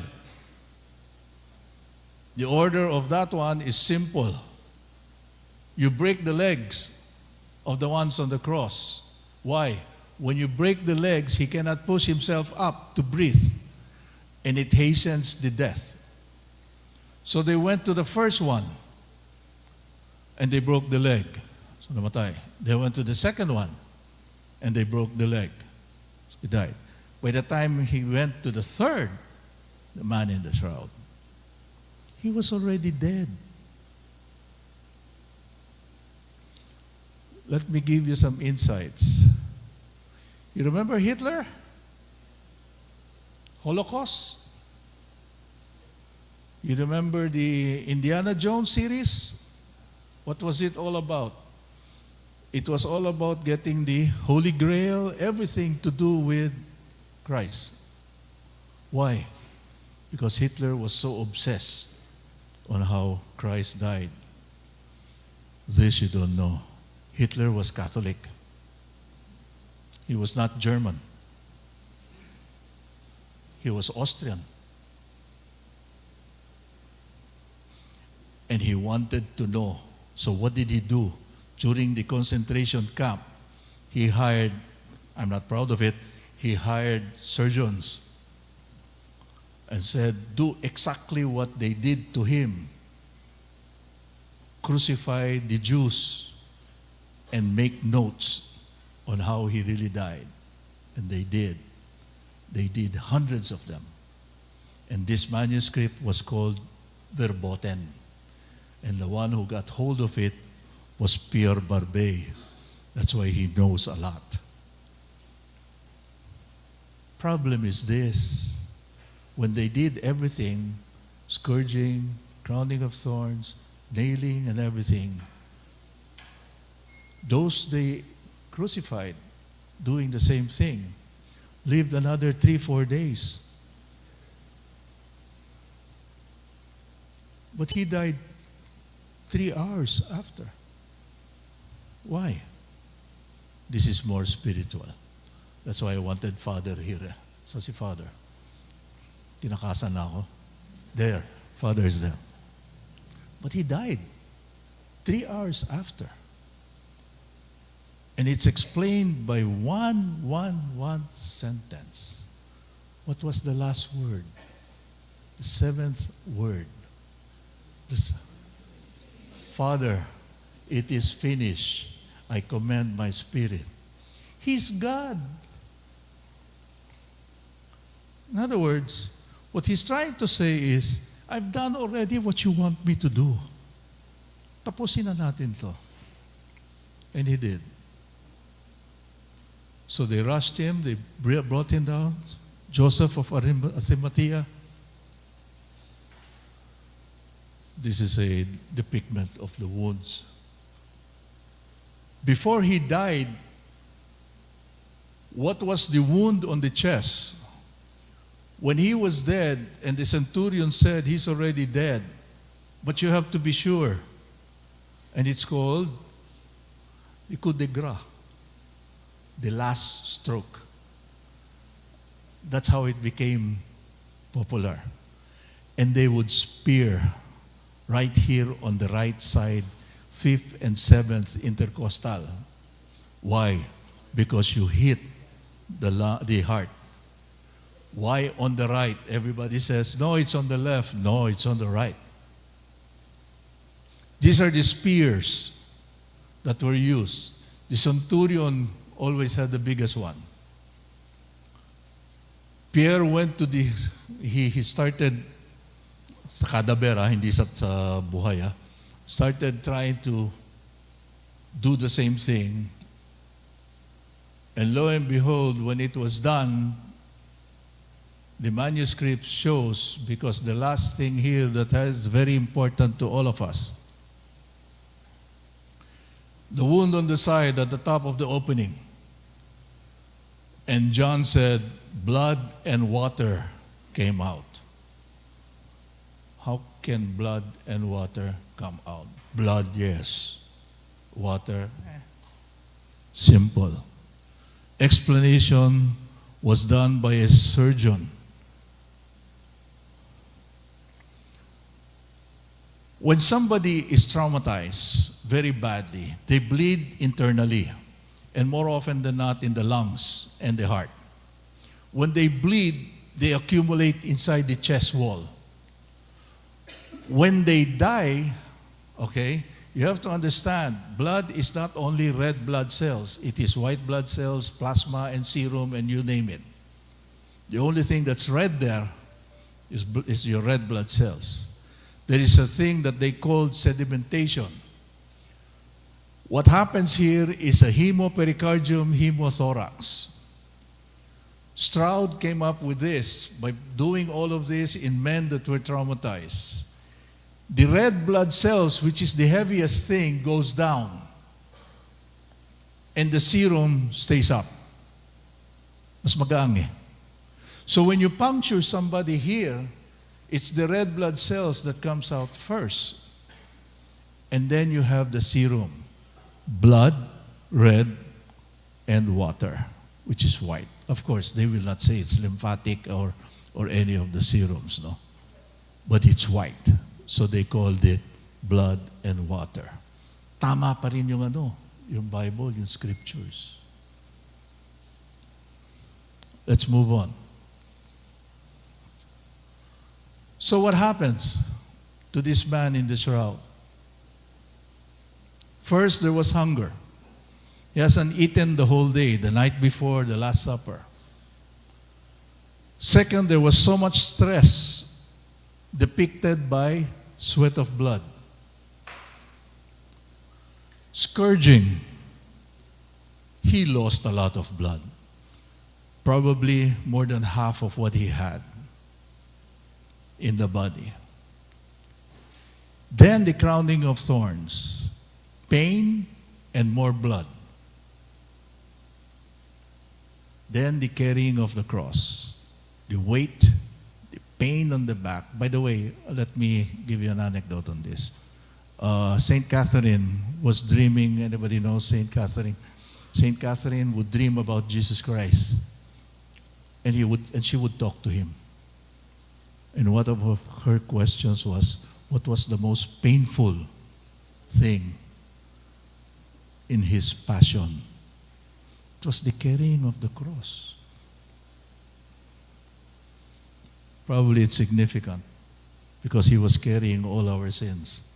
The order of that one is simple. You break the legs of the ones on the cross. Why? When you break the legs, he cannot push himself up to breathe. And it hastens the death. So they went to the first one. And they broke the leg. So namatay. They went to the second one. And they broke the leg. So he died. By the time he went to the third, the man in the shroud, he was already dead. Let me give you some insights. You remember Hitler? Holocaust? You remember the Indiana Jones series? What was it all about? It was all about getting the Holy Grail, everything to do with Christ. Why? Because Hitler was so obsessed on how Christ died. This you don't know. Hitler was Catholic. He was not German. He was Austrian. And he wanted to know. So what did he do? During the concentration camp, he hired, I'm not proud of it, he hired surgeons and said, do exactly what they did to him. Crucify the Jews and make notes on how he really died. And they did. They did hundreds of them. And this manuscript was called Verboten. And the one who got hold of it was Pierre Barbet. That's why he knows a lot. Problem is this. When they did everything, scourging, crowning of thorns, nailing and everything, those they crucified, doing the same thing, lived another 3-4 days. But he died 3 hours after. Why? This is more spiritual. That's why I wanted Father here. So si Father, tinakasan na ako. There, Father is there. But he died 3 hours after. And it's explained by one sentence. What was the last word? The 7th word. Father, it is finished. I commend my spirit. He's God. In other words, what he's trying to say is, I've done already what you want me to do. Tapusin na natin to. And he did. So they rushed him, they brought him down. Joseph of Arimathea. This is a depiction of the wounds. Before he died, what was the wound on the chest? When he was dead, and the centurion said, he's already dead, but you have to be sure. And it's called the coup de grace, the last stroke. That's how it became popular. And they would spear right here on the right side, 5th and 7th intercostal. Why? Because you hit the heart. Why on the right? Everybody says, no, it's on the left. No, it's on the right. These are the spears that were used. The centurion always had the biggest one. Pierre went to he started sa kadaver, hindi sa buhay, started trying to do the same thing. And lo and behold, when it was done, the manuscript shows, because the last thing here that is very important to all of us, the wound on the side at the top of the opening. And John said, blood and water came out. How can blood and water come out? Blood, yes. Water, simple. Explanation was done by a surgeon. When somebody is traumatized very badly, they bleed internally, and more often than not in the lungs and the heart. When they bleed, they accumulate inside the chest wall. When they die, okay, you have to understand, blood is not only red blood cells. It is white blood cells, plasma, and serum, and you name it. The only thing that's red there is your red blood cells. There is a thing that they call sedimentation. What happens here is a hemopericardium, hemothorax. Stroud came up with this by doing all of this in men that were traumatized. The red blood cells, which is the heaviest thing, goes down. and the serum stays up. Mas magaang eh. So when you puncture somebody here, it's the red blood cells that comes out first. And then you have the serum. Blood, red, and water, which is white. Of course, they will not say it's lymphatic or any of the serums, no? But it's white. So they called it blood and water. Tama pa rin yung yung Bible, yung scriptures. Let's move on. So what happens to this man in the shroud? First, there was hunger. He hasn't eaten the whole day, the night before the Last Supper. Second, there was so much stress depicted by sweat of blood. Scourging. He lost a lot of blood. Probably more than half of what he had in the body. Then the crowning of thorns. Pain and more blood. Then the carrying of the cross. The weight, the pain on the back. By the way, let me give you an anecdote on this. Saint Catherine was dreaming. Anybody knows Saint Catherine? Saint Catherine would dream about Jesus Christ. And she would talk to him. And one of her questions was, what was the most painful thing in his passion? It was the carrying of the cross. Probably it's significant because he was carrying all our sins.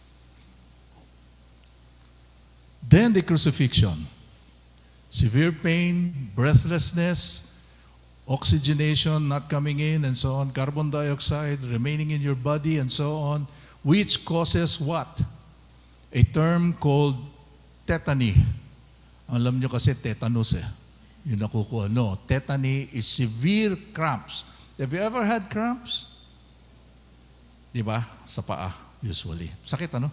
Then the crucifixion. Severe pain, breathlessness, oxygenation not coming in and so on, carbon dioxide remaining in your body and so on, which causes what? A term called tetany. Alam nyo kasi tetanus eh. Yung nakukuha. No, tetany is severe cramps. Have you ever had cramps? Di ba? Sa paa, usually. Sakit ano?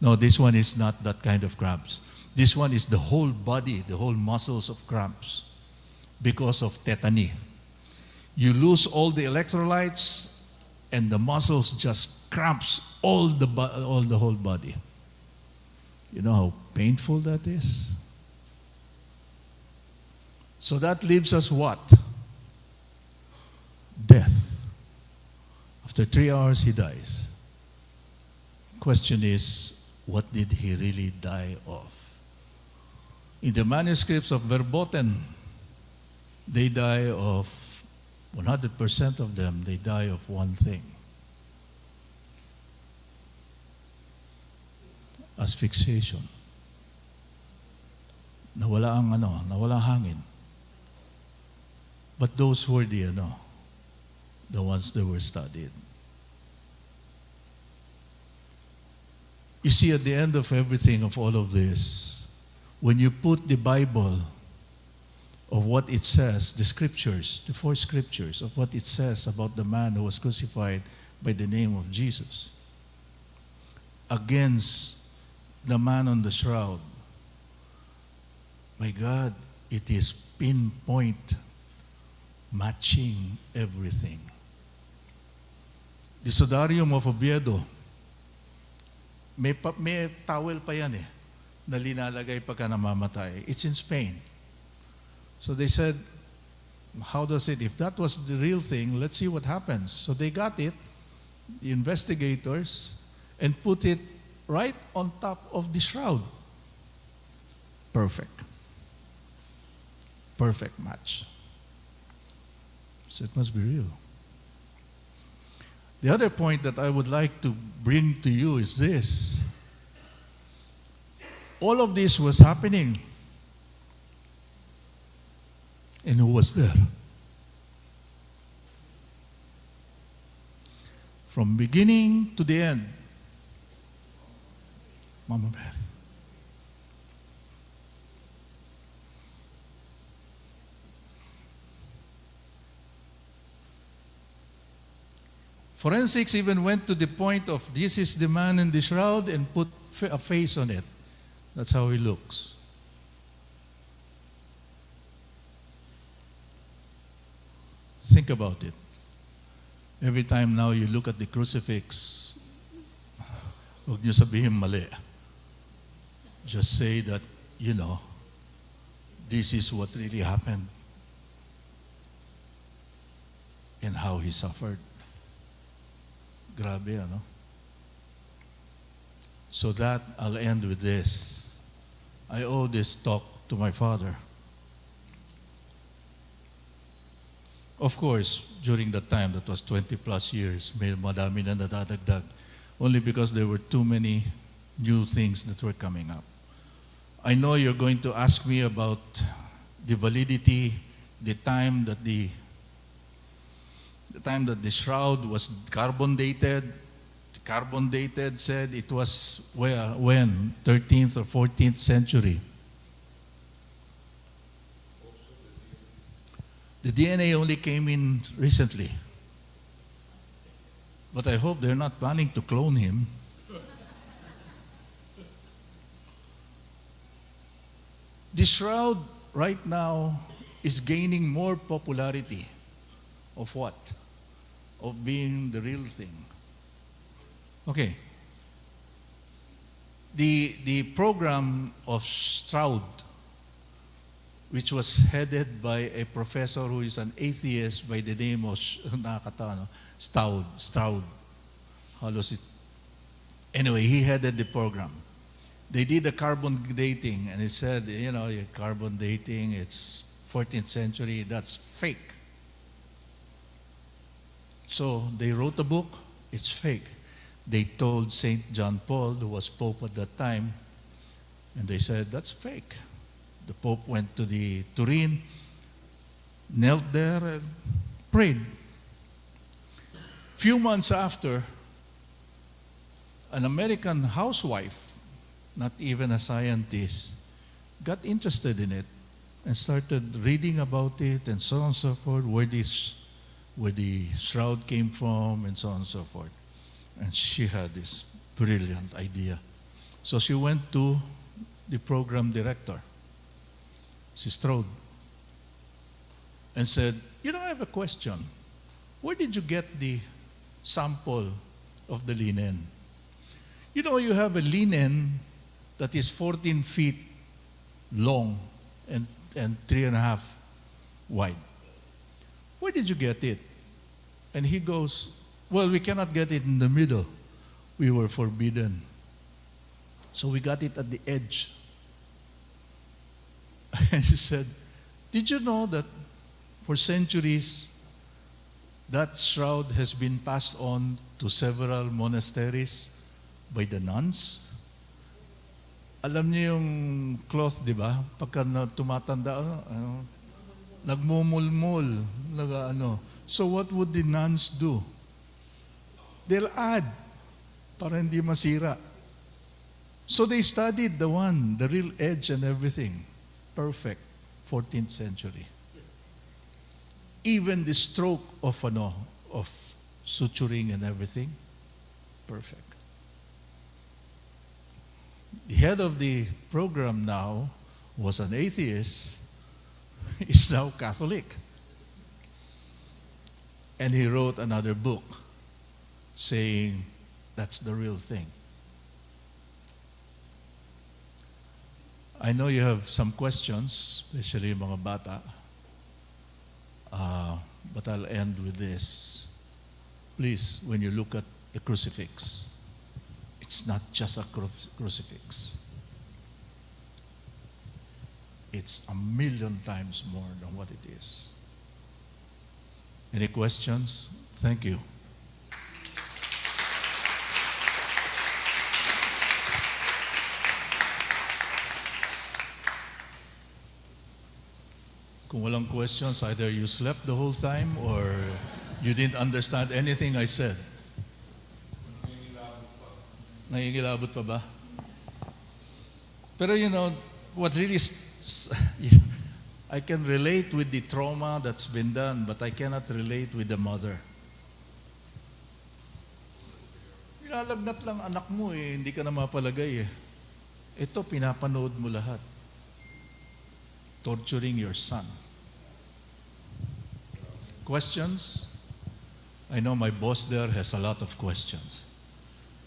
No, this one is not that kind of cramps. This one is the whole body, the whole muscles of cramps because of tetany. You lose all the electrolytes and the muscles just cramps all the whole body. You know how painful that is? So that leaves us what? Death. After 3 hours, he dies. Question is, what did he really die of? In the manuscripts of Verboten, they die of 100% of them, they die of one thing. Asphyxiation. Nawala ang nawala hangin. But those were the ones that were studied. You see, at the end of everything, of all of this, when you put the Bible of what it says, the scriptures, the 4 scriptures of what it says about the man who was crucified by the name of Jesus, against the man on the shroud, my God, it is pinpoint matching everything. The Sodarium of Oviedo, may towel pa yan eh, na linalagay pagka namamatay. It's in Spain. So they said, how does it, if that was the real thing, let's see what happens. So they got it, the investigators, and put it right on top of the shroud. Perfect. Perfect match. So it must be real. The other point that I would like to bring to you is this. All of this was happening. And who was there? From beginning to the end. Mama Mary. Forensics even went to the point of this is the man in the shroud and put a face on it. That's how he looks. Think about it. Every time now you look at the crucifix, huwag niyo sabihin mali. Just say that, this is what really happened and how he suffered. Grabe, ano? So that, I'll end with this. I owe this talk to my father. Of course, during that time, that was 20 plus years, may madami na nadadagdag, only because there were too many new things that were coming up. I know you're going to ask me about the validity, the time that the shroud was carbon dated. Carbon dated said it was when? 13th or 14th century. The DNA only came in recently. But I hope they're not planning to clone him. The shroud right now is gaining more popularity. Of what? Of being the real thing. Okay. The program of Stroud, which was headed by a professor who is an atheist by the name of Stroud. Anyway, he headed the program. They did a carbon dating, and it said, carbon dating, it's 14th century, that's fake. So they wrote a book, it's fake. They told St. John Paul, who was Pope at that time, and they said, that's fake. The Pope went to the Turin, knelt there and prayed. Few months after, an American housewife, not even a scientist, got interested in it and started reading about it and so on and so forth, where the shroud came from and so on and so forth. And she had this brilliant idea. So she went to the program director, Stroud, and said, I have a question. Where did you get the sample of the linen? You have a linen that is 14 feet long and 3.5 wide. Where did you get it? And he goes, well, we cannot get it in the middle. We were forbidden. So we got it at the edge. And he said, did you know that for centuries, that shroud has been passed on to several monasteries by the nuns? Alam niyo yung cloth, di ba? Pagka tumatanda, nagmumulmul, So what would the nuns do? They'll add para hindi masira. So they studied the real edge and everything. Perfect. 14th century. Even the stroke of suturing and everything, perfect. The head of the program now was an atheist, is now Catholic. And he wrote another book saying that's the real thing. I know you have some questions, especially mga bata, but I'll end with this. Please, when you look at the crucifix, it's not just a crucifix. It's 1,000,000 times more than what it is. Any questions? Thank you. Kung walang questions, either you slept the whole time or you didn't understand anything I said. Nangingilabot pa ba? Pero what really, I can relate with the trauma that's been done, but I cannot relate with the mother. Ilalagnat lang anak mo hindi ka na mapalagay Ito, pinapanood mo lahat. Torturing your son. Questions? I know my boss there has a lot of questions.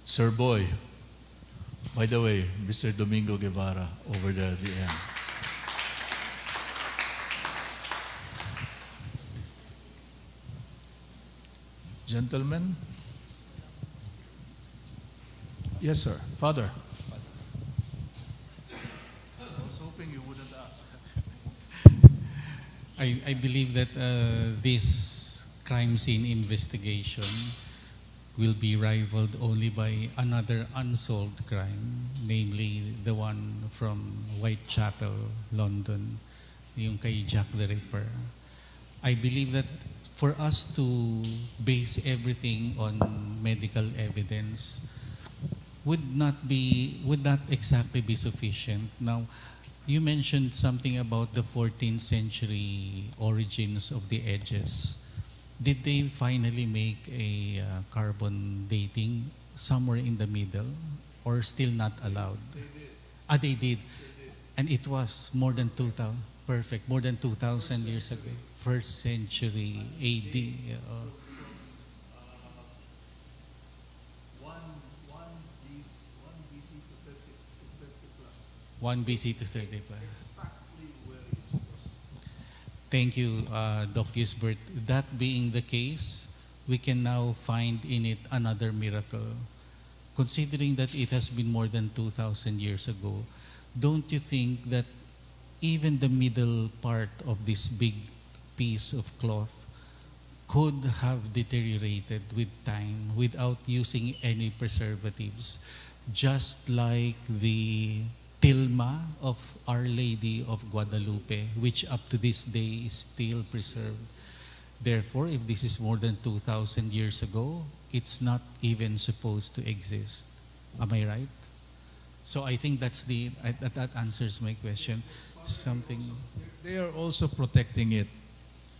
Sir Boy, by the way, Mr. Domingo Guevara over there at the end. Gentlemen? Yes, sir. Father. I was hoping you wouldn't ask. I believe that this crime scene investigation will be rivaled only by another unsolved crime, namely the one from Whitechapel, London, yung kay Jack the Ripper. I believe that for us to base everything on medical evidence would not exactly be sufficient. Now, you mentioned something about the 14th century origins of the edges. Did they finally make a carbon dating somewhere in the middle, or still not allowed? They did. They did. They did. And it was more than 2,000, perfect, more than 2,000 years ago. First century AD. One BC to 30 plus. 1 BC to 30 plus. Exactly where it's supposed to be. Thank you, Doc Gisbert. That being the case, we can now find in it another miracle. Considering that it has been more than 2,000 years ago, don't you think that even the middle part of this big piece of cloth could have deteriorated with time without using any preservatives, just like the tilma of Our Lady of Guadalupe, which up to this day is still preserved? Therefore, if this is more than 2,000 years ago, it's not even supposed to exist. Am I right? So I think that answers my question. Something. They are also protecting it.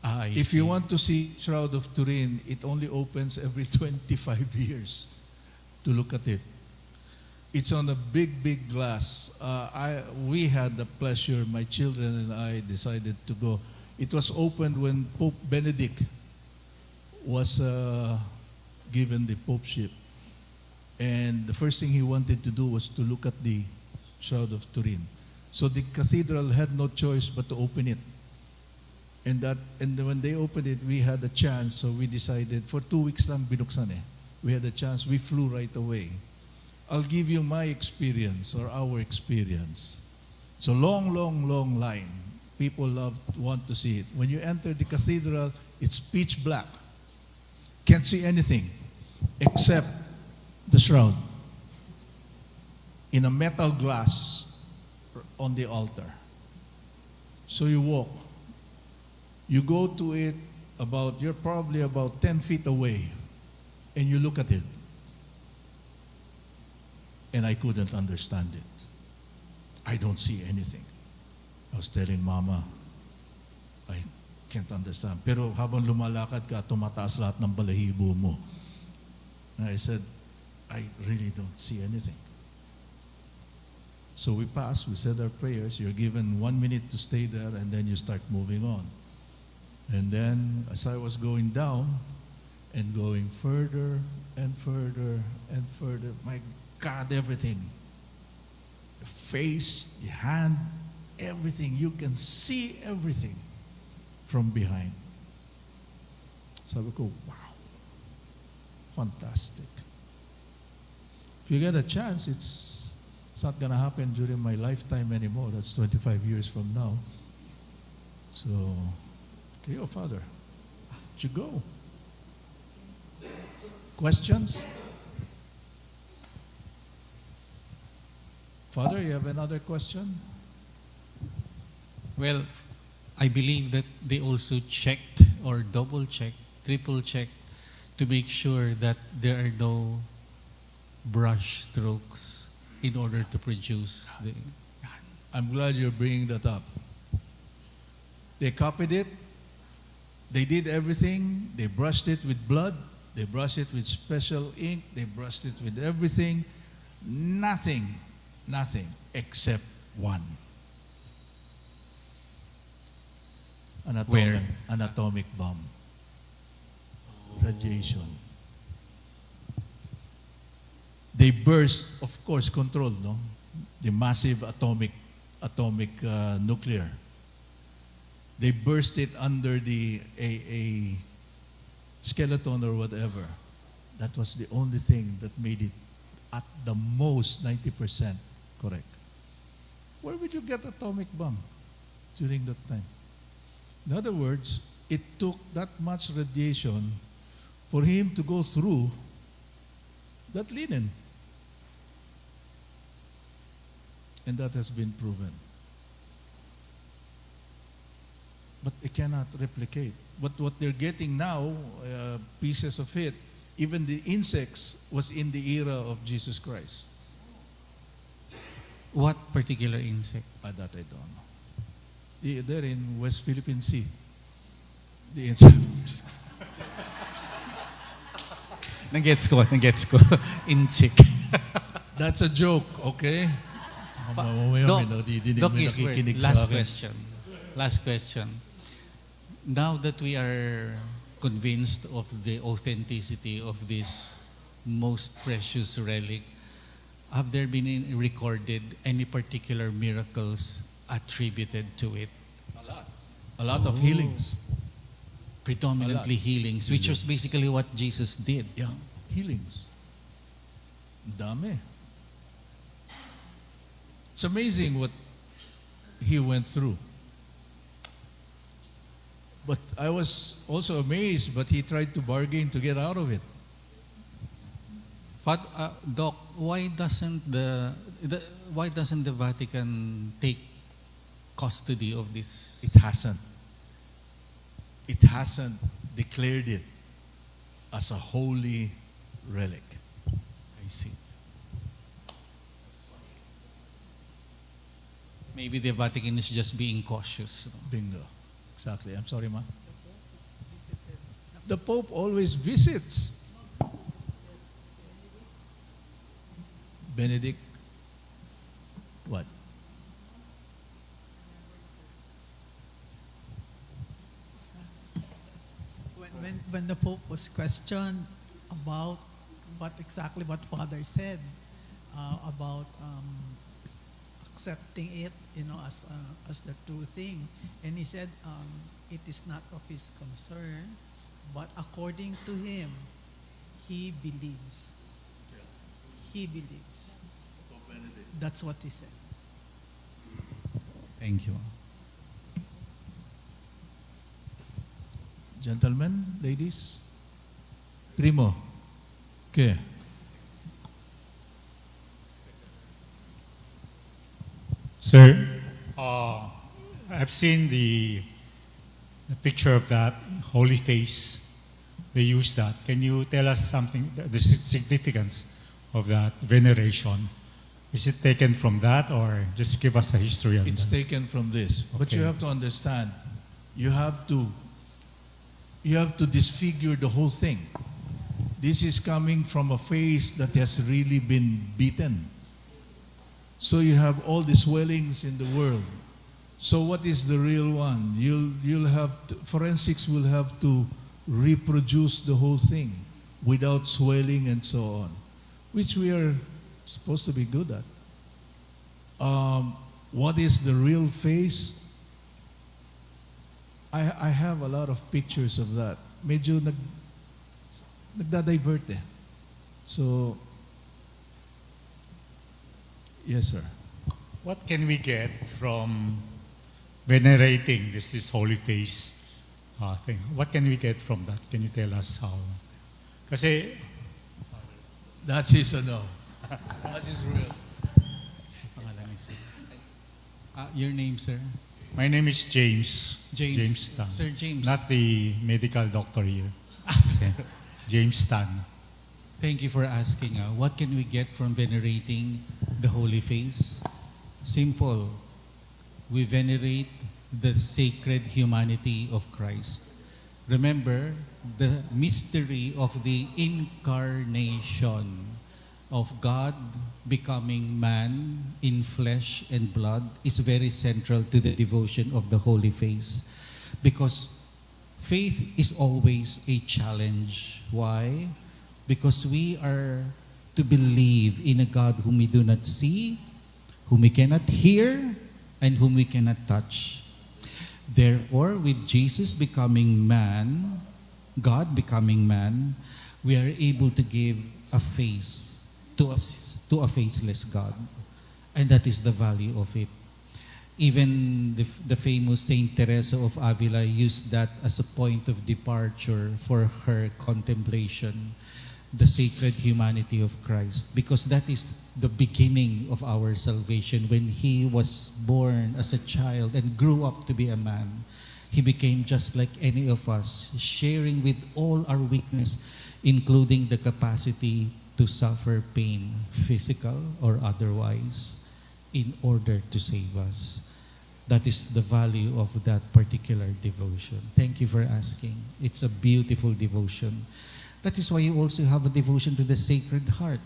I If see. you want to see Shroud of Turin, it only opens every 25 years to look at it. It's on a big, big glass. We had the pleasure, my children and I decided to go. It was opened when Pope Benedict was given the popeship. And the first thing he wanted to do was to look at the Shroud of Turin. So the cathedral had no choice but to open it. And when they opened it, we had a chance. So we decided, for 2 weeks lang binuksan eh. We had a chance. We flew right away. I'll give you my experience or our experience. It's a long, long, long line. People want to see it. When you enter the cathedral, it's pitch black. Can't see anything except the shroud in a metal glass on the altar. So you walk. You go to it you're probably about 10 feet away, and you look at it. And I couldn't understand it. I don't see anything. I was telling Mama, I can't understand. Pero habang lumalakad ka, tumataas lahat ng balahibo mo. And I said, I really don't see anything. So we passed, we said our prayers. You're given 1 minute to stay there, and then you start moving on. And then, as I was going down and going further and further and further, my God, everything. The face, the hand, everything. You can see everything from behind. Sabi ko, wow, fantastic. If you get a chance, it's not going to happen during my lifetime anymore. That's 25 years from now. So, okay, oh Father, where'd you go? Questions? Father, you have another question? Well, I believe that they also checked or double checked, triple checked to make sure that there are no brush strokes in order to produce the. I'm glad you're bringing that up. They copied it. They did everything. They brushed it with blood. They brushed it with special ink. They brushed it with everything. Nothing except one. Where? Atomic bomb. radiation. They burst, of course, controlled, no? The massive atomic nuclear. They burst it under a skeleton or whatever. That was the only thing that made it at the most 90% correct. Where would you get atomic bomb during that time? In other words, it took that much radiation for him to go through that linen. And that has been proven. But they cannot replicate. But what they're getting now, pieces of it, even the insects was in the era of Jesus Christ. What particular insect? That I don't know. They're in West Philippine Sea. The insect. Nagets ko. Insect. That's a joke, okay? Doc Gisbert, last question. Now that we are convinced of the authenticity of this most precious relic, have there been recorded any particular miracles attributed to it? A lot of healings. Predominantly healings, which was basically what Jesus did. Yeah, healings. Dami. It's amazing what he went through. But I was also amazed, but he tried to bargain to get out of it. But Doc, why doesn't the Vatican take custody of this? It hasn't. It hasn't declared it as a holy relic. I see. Maybe the Vatican is just being cautious. Bingo. Exactly. I'm sorry, ma. The Pope always visits. Benedict, what? When the Pope was questioned about what Father said about accepting it, as the true thing, and he said it is not of his concern, but according to him, he believes. He believes. That's what he said. Thank you. Gentlemen, ladies. Primo. Okay. Sir, I've seen the picture of that holy face. They use that. Can you tell us something, the significance of that veneration? Is it taken from that, or just give us a history of It's that? taken from this. But Okay. you have to understand, you have to disfigure the whole thing. This is coming from a face that has really been beaten. So you have all the swellings in the world. So what is the real one? You'll have to, forensics will have to reproduce the whole thing without swelling and so on, which we are supposed to be good at. What is the real face? I have a lot of pictures of that. Medyo nagda-divert eh. So, yes, sir. What can we get from venerating this holy face thing? What can we get from that? Can you tell us how? Kasi, That's his ano. That's his real. Your name, sir? my name is James. James. Tan. Sir James. Not the medical doctor here. James Tan. Thank you for asking. What can we get from venerating the Holy Face? Simple. We venerate the sacred humanity of Christ. Remember, the mystery of the incarnation of God becoming man in flesh and blood is very central to the devotion of the Holy Face. Because Faith is always a challenge. Why? Because we are to believe in a God whom we do not see, whom we cannot hear, and whom we cannot touch. Therefore, with Jesus becoming man, God becoming man, we are able to give a face to a faceless God. And that is the value of it. Even the famous Saint Teresa of Avila used that as a point of departure for her contemplation, the sacred humanity of Christ, because that is the beginning of our salvation. When he was born as a child and grew up to be a man, he became just like any of us, sharing with all our weakness, including the capacity to suffer pain, physical or otherwise, in order to save us. That is the value of that particular devotion. Thank you for asking. It's a beautiful devotion. That is why you also have a devotion to the Sacred Heart.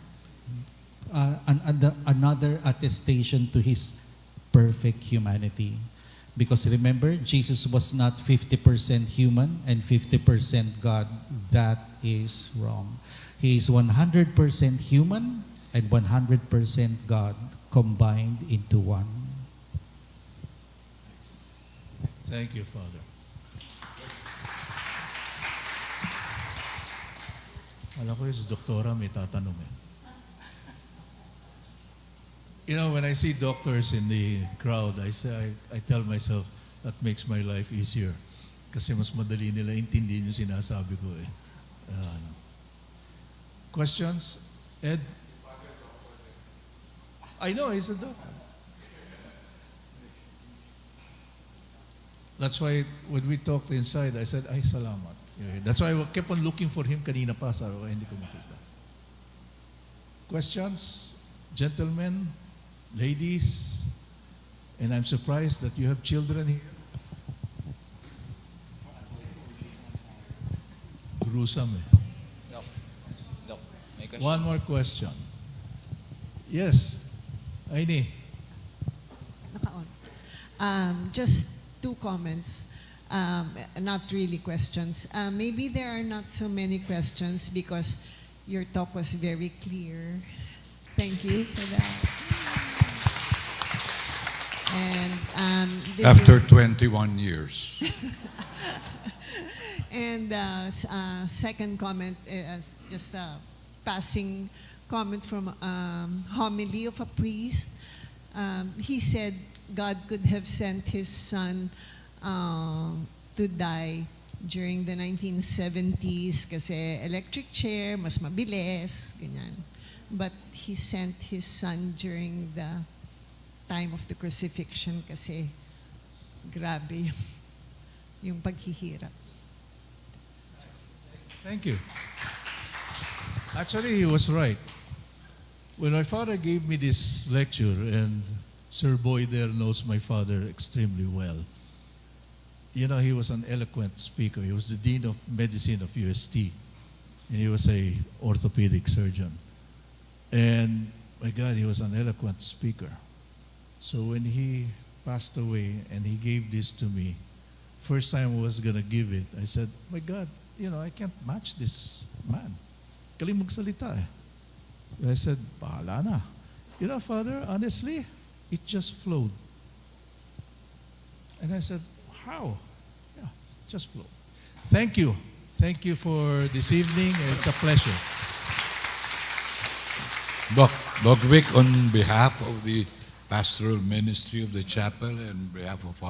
Another attestation to his perfect humanity. Because remember, Jesus was not 50% human and 50% God. That is wrong. He is 100% human and 100% God combined into one. Thank you, Father. Alam ko yung si Doktora may tatanong eh. You know, when I see doctors in the crowd, I tell myself, that makes my life easier. Kasi mas madali nila intindihin yung sinasabi ko eh. Questions? Ed? I know, he's a doctor. That's why when we talked inside, I said, ay, salamat. That's why I kept on looking for him kanina pa. Sabi ko, hindi ko makita. Questions? Gentlemen? Ladies? And I'm surprised that you have children here. Gruesome eh. Doc, may question. One more question. Yes. Aini. Naka-on. Just two comments. Not really questions. Maybe there are not so many questions because your talk was very clear. Thank you for that. And this After is- 21 years. And second comment, just a passing comment from homily of a priest. He said God could have sent his son to die during the 1970s kasi electric chair, mas mabilis, ganyan. But he sent his son during the time of the crucifixion kasi grabe yung paghihirap. Thank you. Actually, he was right. When my father gave me this lecture, and Sir Boy there knows my father extremely well. You know, he was an eloquent speaker. He was the Dean of Medicine of UST, and he was a orthopedic surgeon. And my God, he was an eloquent speaker. So when he passed away and he gave this to me, first time I was going to give it, I said, my God, you know, I can't match this man. Galing magsalita eh. I said, bahala na. You know, Father, honestly, it just flowed. And I said, how? Yeah, just flowed. Thank you. Thank you for this evening. It's a pleasure. Doc Vic, on behalf of the pastoral ministry of the chapel and on behalf of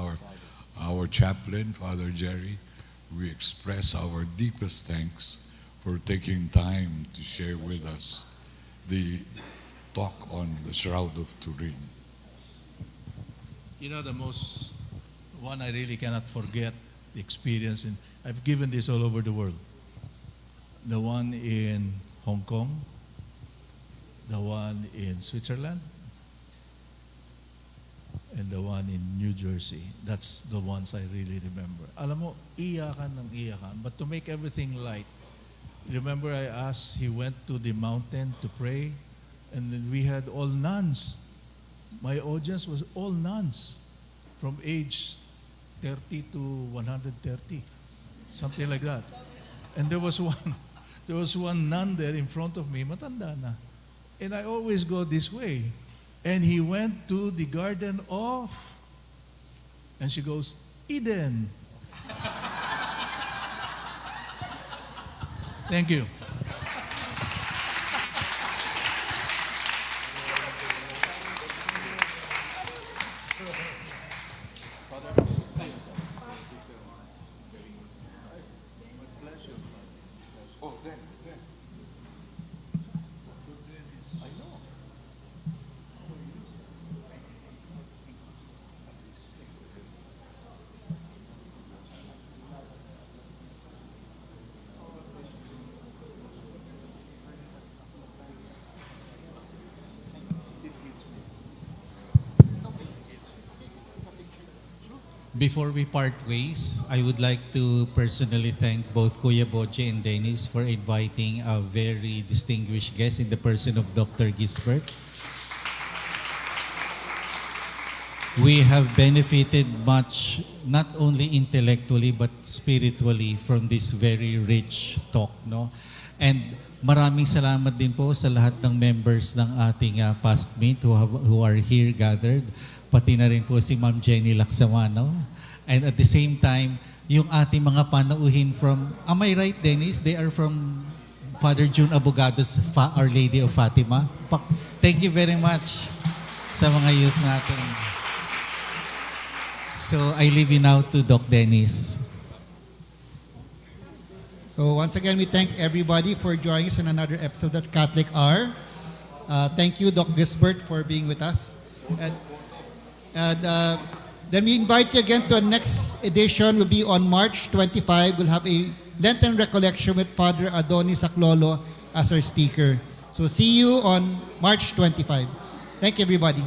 our chaplain, Father Jerry, we express our deepest thanks for taking time to share with us the talk on the Shroud of Turin. You know, the most one I really cannot forget the experience, and I've given this all over the world. The one in Hong Kong, the one in Switzerland, and the one in New Jersey. That's the ones I really remember. Alam mo, iyakan ng iyakan. But to make everything light, remember I asked, he went to the mountain to pray, and then we had all nuns. My audience was all nuns from age 30 to 130. something like that. And there was one nun there in front of me, matanda na. And I always go this way. And he went to the garden of, and she goes, Eden. Thank you. Before we part ways, I would like to personally thank both Kuya Boje and Dennis for inviting a very distinguished guest in the person of Dr. Gisbert. We have benefited much, not only intellectually but spiritually from this very rich talk, no? And maraming salamat din po sa lahat ng members ng ating past meet who are here gathered. Pati na rin po si Ma'am Jenny Laksamano. And at the same time, yung ating mga panauhin from, am I right, Dennis? They are from Father June Abogado's Our Lady of Fatima. Thank you very much sa mga youth natin. So I leave you now to Doc Dennis. So once again, we thank everybody for joining us in another episode of Catholic Hour. Thank you, Doc Gisbert, for being with us. And then we invite you again to our next edition. Will be on March 25. We'll have a Lenten recollection with Father Adonis Aclolo as our speaker. So see you on March 25. Thank you, everybody.